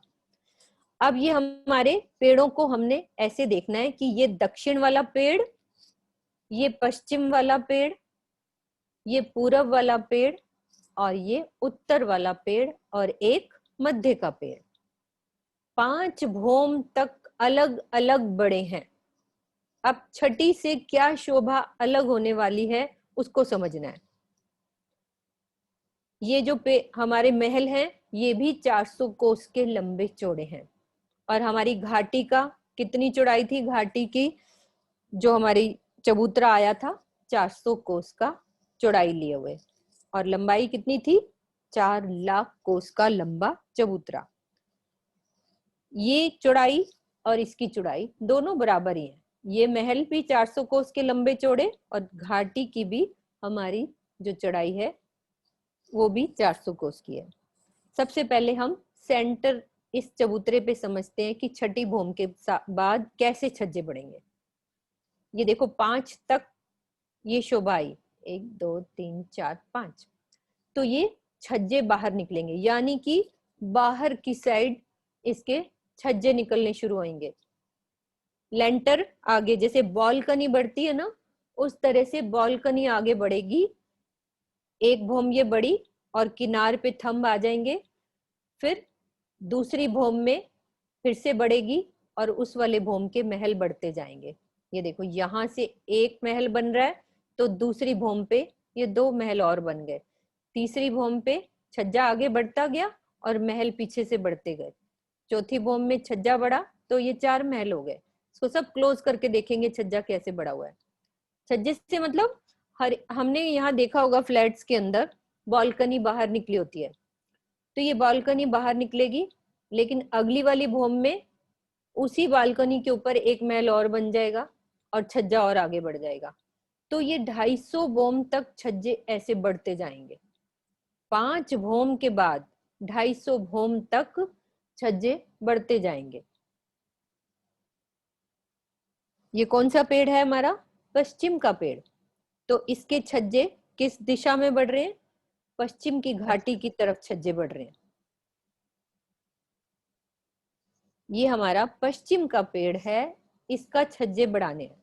अब ये हमारे पेड़ों को हमने ऐसे देखना है कि ये दक्षिण वाला पेड़, ये पश्चिम वाला पेड़, ये पूरब वाला पेड़, और ये उत्तर वाला पेड़, और एक मध्य का पेड़। 5 भौम तक अलग अलग बड़े हैं। अब छठी से क्या शोभा अलग होने वाली है उसको समझना है। ये जो हमारे महल हैं ये भी 400 कोस के लंबे चौड़े हैं, और हमारी घाटी का कितनी चौड़ाई थी, घाटी की जो हमारी चबूतरा आया था 400 कोस का चौड़ाई लिए हुए, और लंबाई कितनी थी, 4 लाख कोस का लंबा चबूतरा। ये चौड़ाई और इसकी चौड़ाई दोनों बराबर ही है। ये महल भी 400 कोस के लंबे चौड़े, और घाटी की भी हमारी जो चौड़ाई है वो भी 400 कोस की है। सबसे पहले हम सेंटर इस चबूतरे पे समझते हैं कि छठी भौम के बाद कैसे छज्जे बढ़ेंगे। ये देखो 5 तक ये शोभा आई, 1 2 3 4 5, तो ये छज्जे बाहर निकलेंगे, यानी कि बाहर की साइड इसके छज्जे निकलने शुरू होंगे। लेंटर आगे जैसे बालकनी बढ़ती है ना, उस तरह से बालकनी आगे बढ़ेगी। एक भौम ये बड़ी और किनार पे थंब आ जाएंगे, फिर दूसरी भौम में फिर से बढ़ेगी और उस वाले भौम के महल बढ़ते जाएंगे। ये देखो यहाँ से एक महल बन रहा है, तो दूसरी भौम पे ये 2 महल और बन गए, तीसरी भौम पे छज्जा आगे बढ़ता गया और महल पीछे से बढ़ते गए, चौथी भौम में छज्जा बढ़ा तो ये 4 महल हो गए। इसको सब क्लोज करके देखेंगे छज्जा कैसे बड़ा हुआ है। छज्जे से मतलब हमने यहाँ देखा होगा फ्लैट्स के अंदर बालकनी बाहर निकली होती है, तो ये बालकनी बाहर निकलेगी, लेकिन अगली वाली भौम में उसी बालकनी के ऊपर एक महल और बन जाएगा और छज्जा और आगे बढ़ जाएगा। तो ये 250 भौम तक छज्जे ऐसे बढ़ते जाएंगे। 5 भौम के बाद 250 भौम तक छज्जे बढ़ते जाएंगे। ये कौन सा पेड़ है हमारा, पश्चिम का पेड़, तो इसके छज्जे किस दिशा में बढ़ रहे हैं, पश्चिम की घाटी की तरफ छज्जे बढ़ रहे हैं। ये हमारा पश्चिम का पेड़ है, इसका छज्जे बढ़ाने हैं,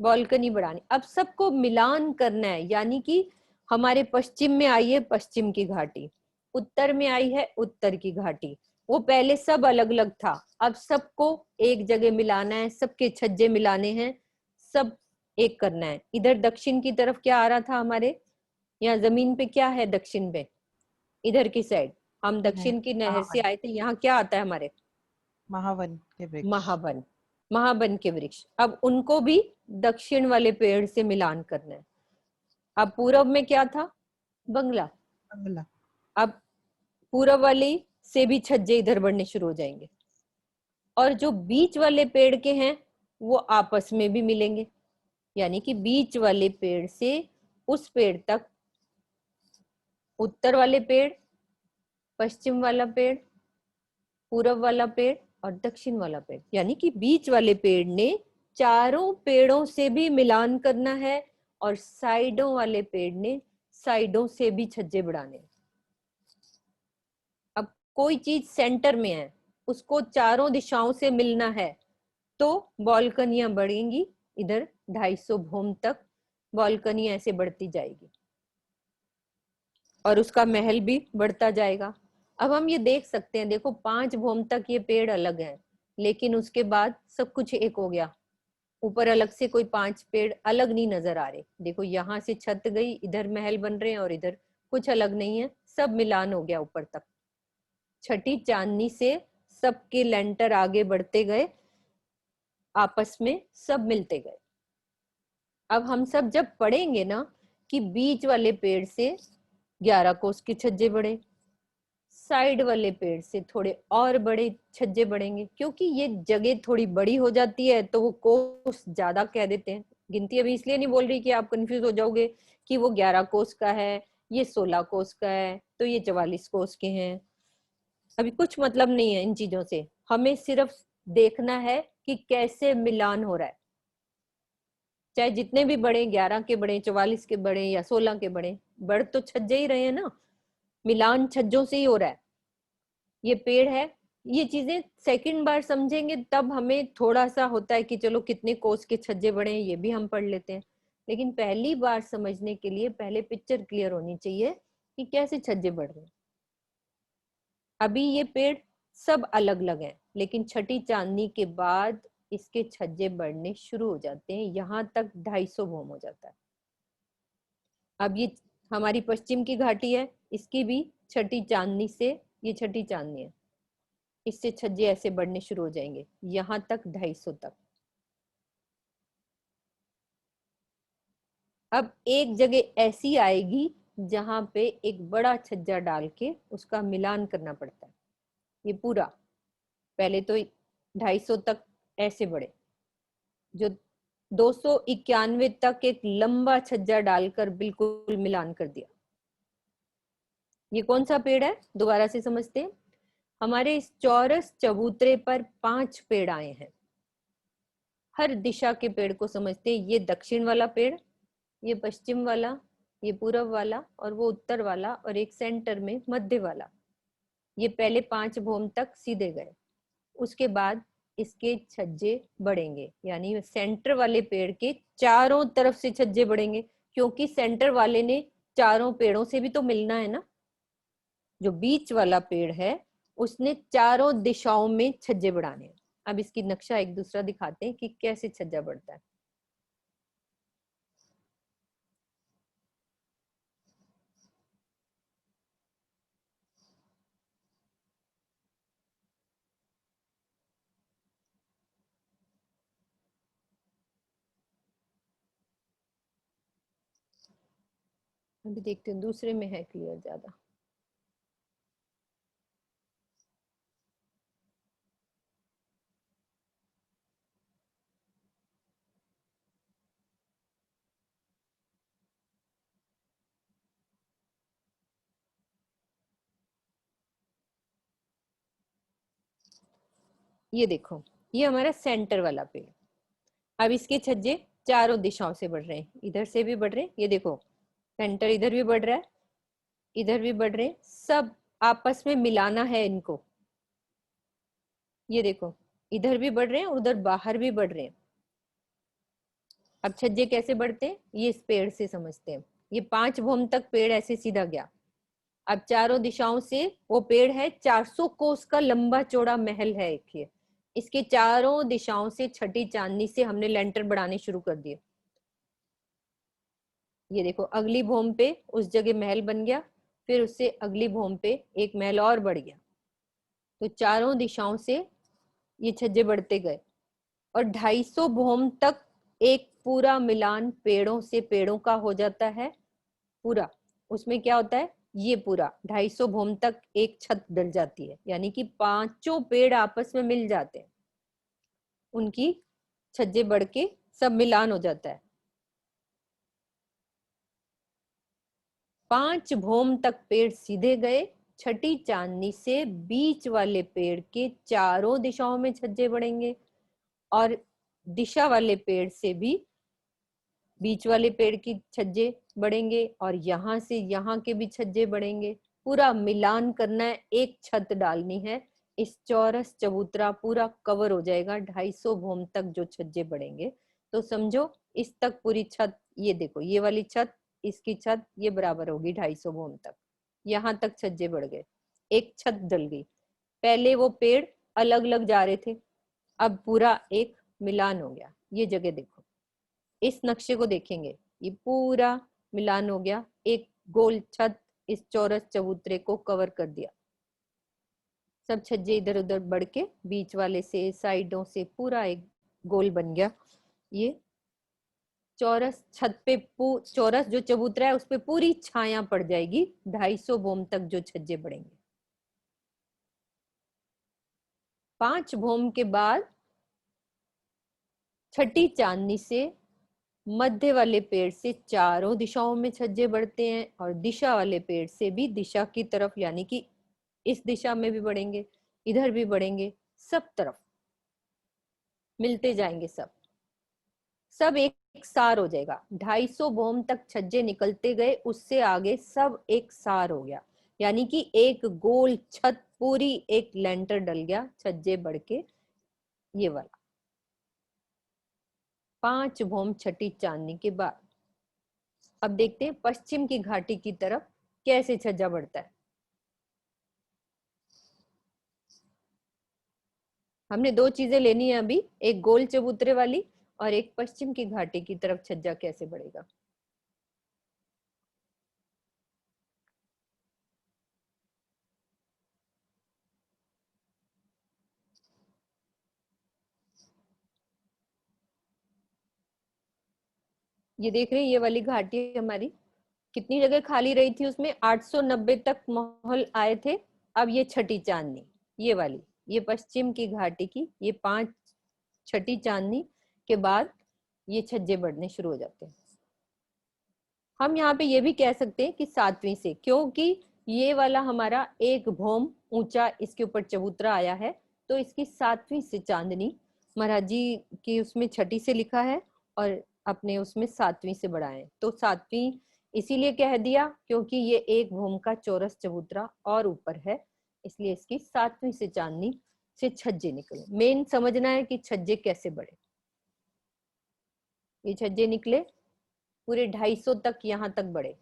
बालकनी बढ़ाने। अब सबको मिलान करना है, यानी कि हमारे पश्चिम में आई है पश्चिम की घाटी, उत्तर में आई है उत्तर की घाटी। वो पहले सब अलग अलग था, अब सबको एक जगह मिलाना है, सबके छज्जे मिलाने हैं, सब एक करना है। इधर दक्षिण की तरफ क्या आ रहा था हमारे यहाँ जमीन पे, क्या है दक्षिण पे, इधर की साइड हम दक्षिण की नहर से महावन। आए थे, यहाँ क्या आता है हमारे? महावन के वृक्ष। महावन, महावन के वृक्ष। अब उनको भी दक्षिण वाले पेड़ से मिलान करना है। अब पूरब में क्या था? बंगला। बंगला। अब पूरब वाली से भी छज्जे इधर बढ़ने शुरू हो जाएंगे, और जो बीच वाले पेड़ के हैं वो आपस में भी मिलेंगे, यानी कि बीच वाले पेड़ से उस पेड़ तक उत्तर वाले पेड़, पश्चिम वाला पेड़, पूरब वाला पेड़ और दक्षिण वाला पेड़, यानी कि बीच वाले पेड़ ने चारों पेड़ों से भी मिलान करना है, और साइडों वाले पेड़ ने साइडों से भी छज्जे बढ़ाने। अब कोई चीज सेंटर में है, उसको चारों दिशाओं से मिलना है, तो बालकनियां बढ़ेंगी इधर 250 भूम तक, बालकनी ऐसे बढ़ती जाएगी और उसका महल भी बढ़ता जाएगा। अब हम ये देख सकते हैं, देखो 5 भूम तक ये पेड़ अलग हैं, लेकिन उसके बाद सब कुछ एक हो गया। ऊपर अलग से कोई 5 पेड़ अलग नहीं नजर आ रहे। देखो यहाँ से छत गई, इधर महल बन रहे हैं और इधर कुछ अलग नहीं है, सब मिलान हो गया ऊपर तक। छठी चांदनी से सबके लेंटर आगे बढ़ते गए, आपस में सब मिलते गए। अब हम सब जब पढ़ेंगे ना कि बीच वाले पेड़ से 11 कोस के छज्जे बढ़े, साइड वाले पेड़ से थोड़े और बड़े छज्जे बढ़ेंगे, क्योंकि ये जगह थोड़ी बड़ी हो जाती है तो वो कोस ज्यादा कह देते हैं। गिनती अभी इसलिए नहीं बोल रही कि आप कंफ्यूज हो जाओगे कि वो 11 कोस का है, ये 16 कोस का है, तो ये 44 कोस के हैं। अभी कुछ मतलब नहीं है इन चीजों से, हमें सिर्फ देखना है कि कैसे मिलान हो रहा है। चाहे जितने भी बढ़े, 11 के बढ़े, 44 के बढ़े या 16 के बढ़े, बढ़ तो छज्जे ही रहे हैं ना, मिलान छज्जों से ही हो रहा है। ये पेड़ है, ये चीजें सेकंड बार समझेंगे तब हमें थोड़ा सा होता है कि चलो कितने कोस के छज्जे बढ़े हैं ये भी हम पढ़ लेते हैं, लेकिन पहली बार समझने के लिए पहले पिक्चर क्लियर होनी चाहिए कि कैसे छज्जे बढ़ रहे हैं। अभी ये पेड़ सब अलग अलग हैं, लेकिन छठी चांदनी के बाद इसके छज्जे बढ़ने शुरू हो जाते हैं, यहाँ तक 250 भूम हो जाता है। अब ये हमारी पश्चिम की घाटी है, इसकी भी छठी चांदनी से, ये छठी चांदनी है, इससे छज्जे ऐसे बढ़ने शुरू हो जाएंगे यहाँ तक 250 तक। अब एक जगह ऐसी आएगी जहां पे एक बड़ा छज्जा डाल के उसका मिलान करना पड़ता है। ये पूरा पहले तो 250 तक ऐसे बढ़े, जो 291 तक एक लंबा छज्जा डालकर बिल्कुल मिलान कर दिया। ये कौन सा पेड़ है दोबारा से समझते हैं। हमारे इस चौरस चबूतरे पर 5 पेड़ आए हैं। हर दिशा के पेड़ को समझते हैं। ये दक्षिण वाला पेड़, ये पश्चिम वाला, ये पूरब वाला और वो उत्तर वाला, और एक सेंटर में मध्य वाला। ये पहले 5 भूम तक सीधे गए, उसके बाद इसके छज्जे बढ़ेंगे, यानी सेंटर वाले पेड़ के चारों तरफ से छज्जे बढ़ेंगे, क्योंकि सेंटर वाले ने चारों पेड़ों से भी तो मिलना है ना। जो बीच वाला पेड़ है उसने चारों दिशाओं में छज्जे बढ़ाने हैं। अब इसकी नक्शा एक दूसरा दिखाते हैं कि कैसे छज्जा बढ़ता है। अभी देखते हैं दूसरे में है क्लियर ज्यादा। ये देखो, ये हमारा सेंटर वाला पेड़। अब इसके छज्जे चारों दिशाओं से बढ़ रहे हैं, इधर से भी बढ़ रहे हैं। ये देखो सेंटर इधर भी बढ़ रहा है, इधर भी बढ़ रहे हैं, सब आपस में मिलाना है इनको। ये देखो इधर भी बढ़ रहे हैं, उधर बाहर भी बढ़ रहे हैं। अब छज्जे कैसे बढ़ते हैं ये इस पेड़ से समझते हैं। ये 5 भूम तक पेड़ ऐसे सीधा गया। अब चारों दिशाओं से वो पेड़ है, 400 कोस का लंबा चौड़ा महल है एक ये। इसके चारों दिशाओं से छठी चांदनी से हमने लेंटर बढ़ाने शुरू कर दिए। ये देखो अगली भूम पे उस जगह महल बन गया, फिर उससे अगली भूम पे एक महल और बढ़ गया। तो चारों दिशाओं से ये छज्जे बढ़ते गए और 250 भूम तक एक पूरा मिलान पेड़ों से पेड़ों का हो जाता है पूरा। उसमें क्या होता है, ये पूरा 250 भूम तक एक छत डल जाती है, यानी कि पांचों पेड़ आपस में मिल जाते हैं, उनकी छज्जे बढ़ के सब मिलान हो जाता है। 5 भूम तक पेड़ सीधे गए। छठी चांदनी से बीच वाले पेड़ के चारों दिशाओं में छज्जे बढ़ेंगे और दिशा वाले पेड़ से भी बीच वाले पेड़ की छज्जे बढ़ेंगे और यहाँ से यहाँ के भी छज्जे बढ़ेंगे। पूरा मिलान करना है, एक छत डालनी है, इस चौरस चबूतरा पूरा कवर हो जाएगा 250 भूम तक जो छज्जे बढ़ेंगे। तो समझो इस तक पूरी छत, ये देखो ये वाली छत, इसकी छत ये बराबर होगी 250 भूम तक। यहाँ तक छज्जे बढ़ गए, एक छत डल गई। पहले वो पेड़ अलग अलग जा रहे थे, अब पूरा एक मिलान हो गया। ये जगह देखो, इस नक्शे को देखेंगे, ये पूरा मिलान हो गया, एक गोल छत इस चौरस चबूतरे को कवर कर दिया। सब छज्जे इधर उधर बढ़ के बीच वाले से साइडों से पूरा एक गोल बन गया। ये चौरस छत पे चौरस जो चबूतरा है उस पे पूरी छाया पड़ जाएगी 250 भूम तक जो छज्जे बढ़ेंगे। 5 भूम के बाद छठी चांदनी से मध्य वाले पेड़ से चारों दिशाओं में छज्जे बढ़ते हैं और दिशा वाले पेड़ से भी दिशा की तरफ, यानी कि इस दिशा में भी बढ़ेंगे, इधर भी बढ़ेंगे, सब तरफ मिलते जाएंगे। सब एक सार हो जाएगा। 250 भूम तक छज्जे निकलते गए, उससे आगे सब एक सार हो गया, यानी कि एक गोल छत पूरी एक लेंटर डल गया छज्जे बढ़ के। ये वाला 5 भूम छठी चांदनी के बाद। अब देखते हैं पश्चिम की घाटी की तरफ कैसे छज्जा बढ़ता है। हमने दो चीजें लेनी है अभी, एक गोल चबूतरे वाली और एक पश्चिम की घाटी की तरफ छज्जा कैसे बढ़ेगा। ये देख रहे हैं, ये वाली घाटी हमारी कितनी जगह खाली रही थी, उसमें 890 तक महल आए थे। अब ये छठी चांदनी, ये वाली, ये पश्चिम की घाटी की ये 5 छठी चांदनी के बाद ये छज्जे बढ़ने शुरू हो जाते हैं। हम यहाँ पे ये भी कह सकते हैं कि 7वीं से, क्योंकि ये वाला हमारा एक भूम ऊंचा इसके ऊपर चबूतरा आया है, तो इसकी 7वीं से चांदनी महाराज जी की उसमें छठी से लिखा है और अपने उसमें 7वीं से बढ़ाए, तो 7वीं इसीलिए कह दिया क्योंकि ये एक भूम का चौरस चबूतरा और ऊपर है, इसलिए इसकी 7वीं से चांदनी से छज्जे निकले। मेन समझना है कि छज्जे कैसे बढ़े। ये छज्जे निकले पूरे 250 तक, यहाँ तक बढ़े,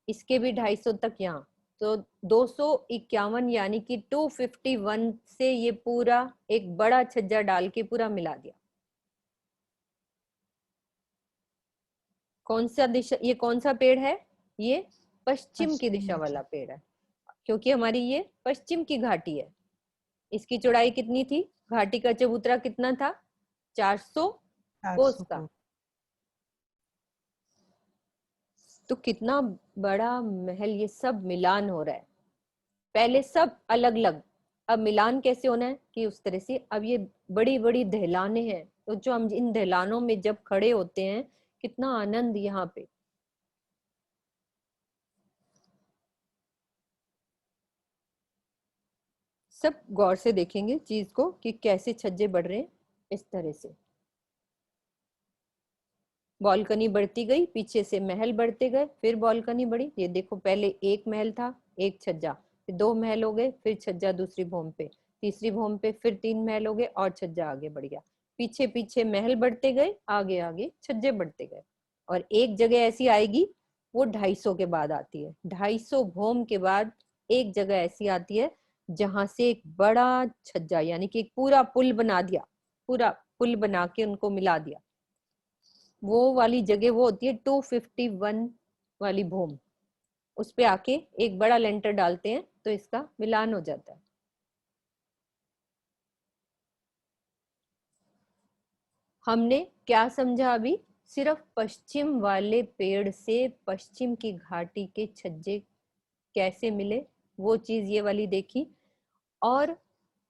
इसके भी 250 तक यहाँ, तो 251 यानी कि 251 से ये पूरा एक बड़ा छज्जा डाल के पूरा मिला दिया। कौन सा दिशा, ये कौन सा पेड़ है, ये पश्चिम की दिशा वाला पेड़ है, क्योंकि हमारी ये पश्चिम की घाटी है। इसकी चौड़ाई कितनी थी, घाटी का चबूतरा कितना था, 400 कोस का। तो कितना बड़ा महल, ये सब मिलान हो रहा है। पहले सब अलग अलग, अब मिलान कैसे होना है कि उस तरह से। अब ये बड़ी बड़ी दहलाने हैं, तो जो हम इन दहलानों में जब खड़े होते हैं कितना आनंद यहाँ पे। सब गौर से देखेंगे चीज को कि कैसे छज्जे बढ़ रहे हैं। इस तरह से बालकनी बढ़ती गई, पीछे से महल बढ़ते गए, फिर बालकनी बढ़ी। ये देखो पहले एक महल था, एक छज्जा, फिर 2 महल हो गए, फिर छज्जा दूसरी भूम पे, तीसरी भूम पे फिर 3 महल हो गए और छज्जा आगे बढ़ गया। पीछे पीछे महल बढ़ते गए, आगे आगे छज्जे बढ़ते गए। और एक जगह ऐसी आएगी वो 250 के बाद आती है। 250 भूम के बाद एक जगह ऐसी आती है जहां से एक बड़ा छज्जा, यानी कि एक पूरा पुल बना दिया, पूरा पुल बना के उनको मिला दिया। वो वाली जगह वो होती है 251 वाली भूम, उस पे आके एक बड़ा लेंटर डालते हैं तो इसका मिलान हो जाता है। हमने क्या समझा अभी? सिर्फ पश्चिम वाले पेड़ से पश्चिम की घाटी के छज्जे कैसे मिले, वो चीज ये वाली देखी। और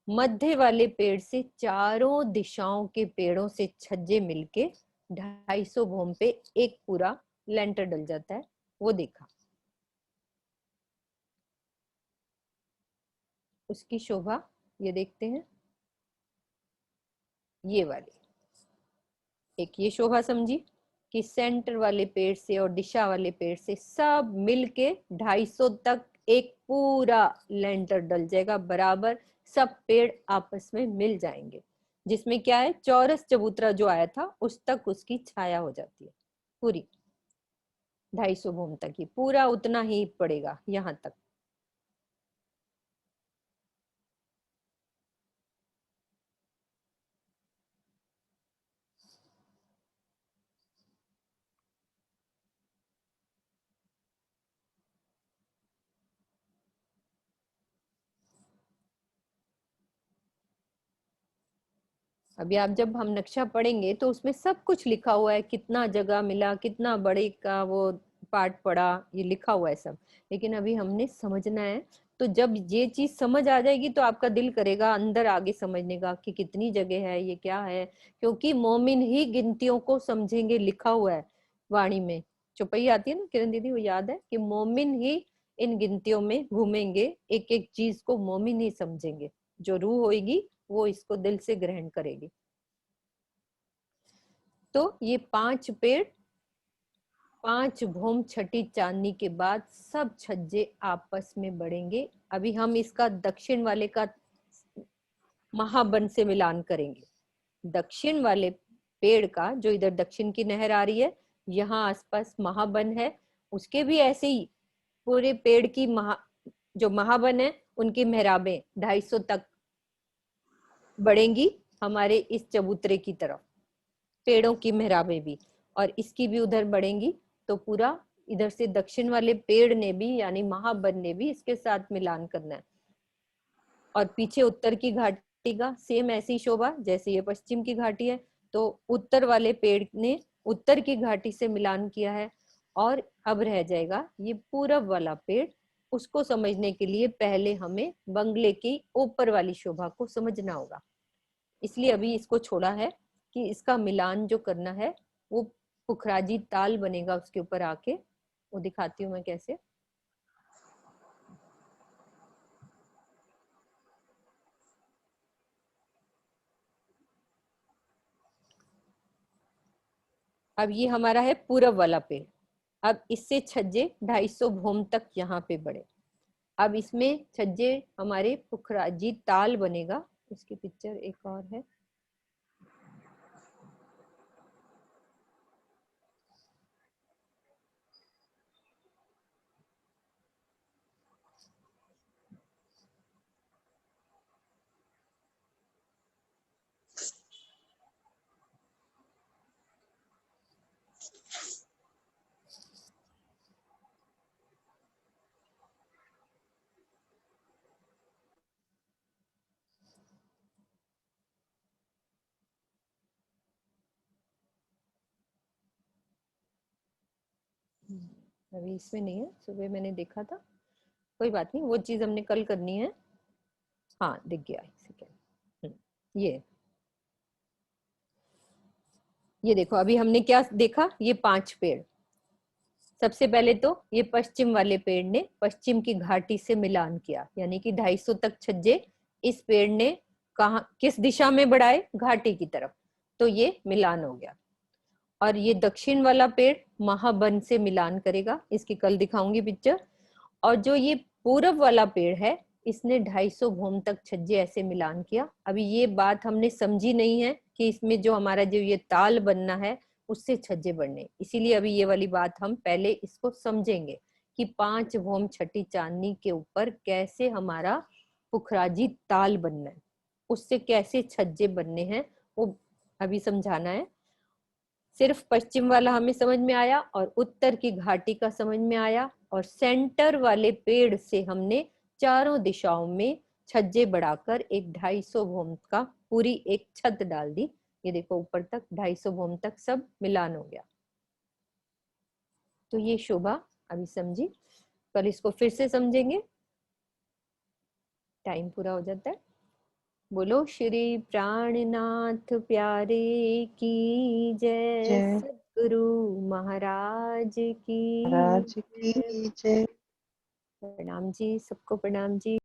मध्य वाले पेड़ से चारों दिशाओं के पेड़ों से छज्जे मिलके 250 भूम पे एक पूरा लेंटर डल जाता है, वो देखा। उसकी शोभा ये देखते हैं, ये वाली एक ये शोभा समझी कि सेंटर वाले पेड़ से और दिशा वाले पेड़ से सब मिलके 250 तक एक पूरा लेंटर डल जाएगा बराबर, सब पेड़ आपस में मिल जाएंगे, जिसमें क्या है, चौरस चबूतरा जो आया था उस तक उसकी छाया हो जाती है पूरी। 250 भूम तक ही पूरा उतना ही पड़ेगा यहाँ तक। अभी आप जब हम नक्शा पढ़ेंगे तो उसमें सब कुछ लिखा हुआ है, कितना जगह मिला, कितना बड़े का वो पार्ट पड़ा, ये लिखा हुआ है सब। लेकिन अभी हमने समझना है, तो जब ये चीज समझ आ जाएगी तो आपका दिल करेगा अंदर आगे समझने का कि कितनी जगह है, ये क्या है। क्योंकि मोमिन ही गिनतियों को समझेंगे, लिखा हुआ है वाणी में। चौपाई आती है ना किरण दीदी, वो याद है कि मोमिन ही इन गिनतियों में घूमेंगे, एक एक चीज को मोमिन ही समझेंगे। जो रूह होगी वो इसको दिल से ग्रहण करेगी। तो ये 5 पेड़ 5 भूम छठी चांदनी के बाद सब छज्जे आपस में बढ़ेंगे। अभी हम इसका दक्षिण वाले का महाबन से मिलान करेंगे। दक्षिण वाले पेड़ का, जो इधर दक्षिण की नहर आ रही है, यहाँ आसपास महाबन है, उसके भी ऐसे ही पूरे पेड़ की जो महाबन है उनकी मेहराबें 250 तक बढ़ेंगी हमारे इस चबूतरे की तरफ, पेड़ों की मेहराबें भी, और इसकी भी उधर बढ़ेंगी। तो पूरा इधर से दक्षिण वाले पेड़ ने भी यानी महाबन ने भी इसके साथ मिलान करना है। और पीछे उत्तर की घाटी का सेम ऐसी शोभा जैसे ये पश्चिम की घाटी है, तो उत्तर वाले पेड़ ने उत्तर की घाटी से मिलान किया है। और अब रह जाएगा ये पूरब वाला पेड़। उसको समझने के लिए पहले हमें बंगले की ऊपर वाली शोभा को समझना होगा, इसलिए अभी इसको छोड़ा है कि इसका मिलान जो करना है वो पुखराजी ताल बनेगा उसके ऊपर आके, वो दिखाती हूँ मैं कैसे। अब ये हमारा है पूरब वाला पेड़। अब इससे छज्जे 250 भूम तक यहाँ पे बढ़े। अब इसमें छज्जे हमारे पुखराजी ताल बनेगा। इसकी पिक्चर एक और है, अभी इसमें नहीं है, सुबह मैंने देखा था, कोई बात नहीं, वो चीज हमने कल करनी है। हाँ दिख गया, सेकेंड। ये देखो अभी हमने क्या देखा, ये 5 पेड़। सबसे पहले तो ये पश्चिम वाले पेड़ ने पश्चिम की घाटी से मिलान किया, यानी कि 250 तक छज्जे इस पेड़ ने कहा किस दिशा में बढ़ाए, घाटी की तरफ, तो ये मिलान हो गया। और ये दक्षिण वाला पेड़ महाबन से मिलान करेगा, इसकी कल दिखाऊंगी पिक्चर। और जो ये पूरब वाला पेड़ है, इसने 250 भूम तक छज्जे ऐसे मिलान किया। अभी ये बात हमने समझी नहीं है कि इसमें जो हमारा जो ये ताल बनना है उससे छज्जे बढ़ने, इसीलिए अभी ये वाली बात हम पहले इसको समझेंगे कि 5 भूम छठी चांदनी के ऊपर कैसे हमारा पुखराजी ताल बनना है, उससे कैसे छज्जे बनने हैं, वो अभी समझाना है। सिर्फ पश्चिम वाला हमें समझ में आया और उत्तर की घाटी का समझ में आया, और सेंटर वाले पेड़ से हमने चारों दिशाओं में छज्जे बढ़ाकर एक 250 भोम का पूरी एक छत डाल दी। ये देखो ऊपर तक 250 भोम तक सब मिलान हो गया। तो ये शोभा अभी समझी, कल इसको फिर से समझेंगे, टाइम पूरा हो जाता है। बोलो श्री प्राणनाथ प्यारे की जय, जय। सद्गुरु महाराज की महाराज जय। की जय। प्रणाम जी, सबको प्रणाम जी।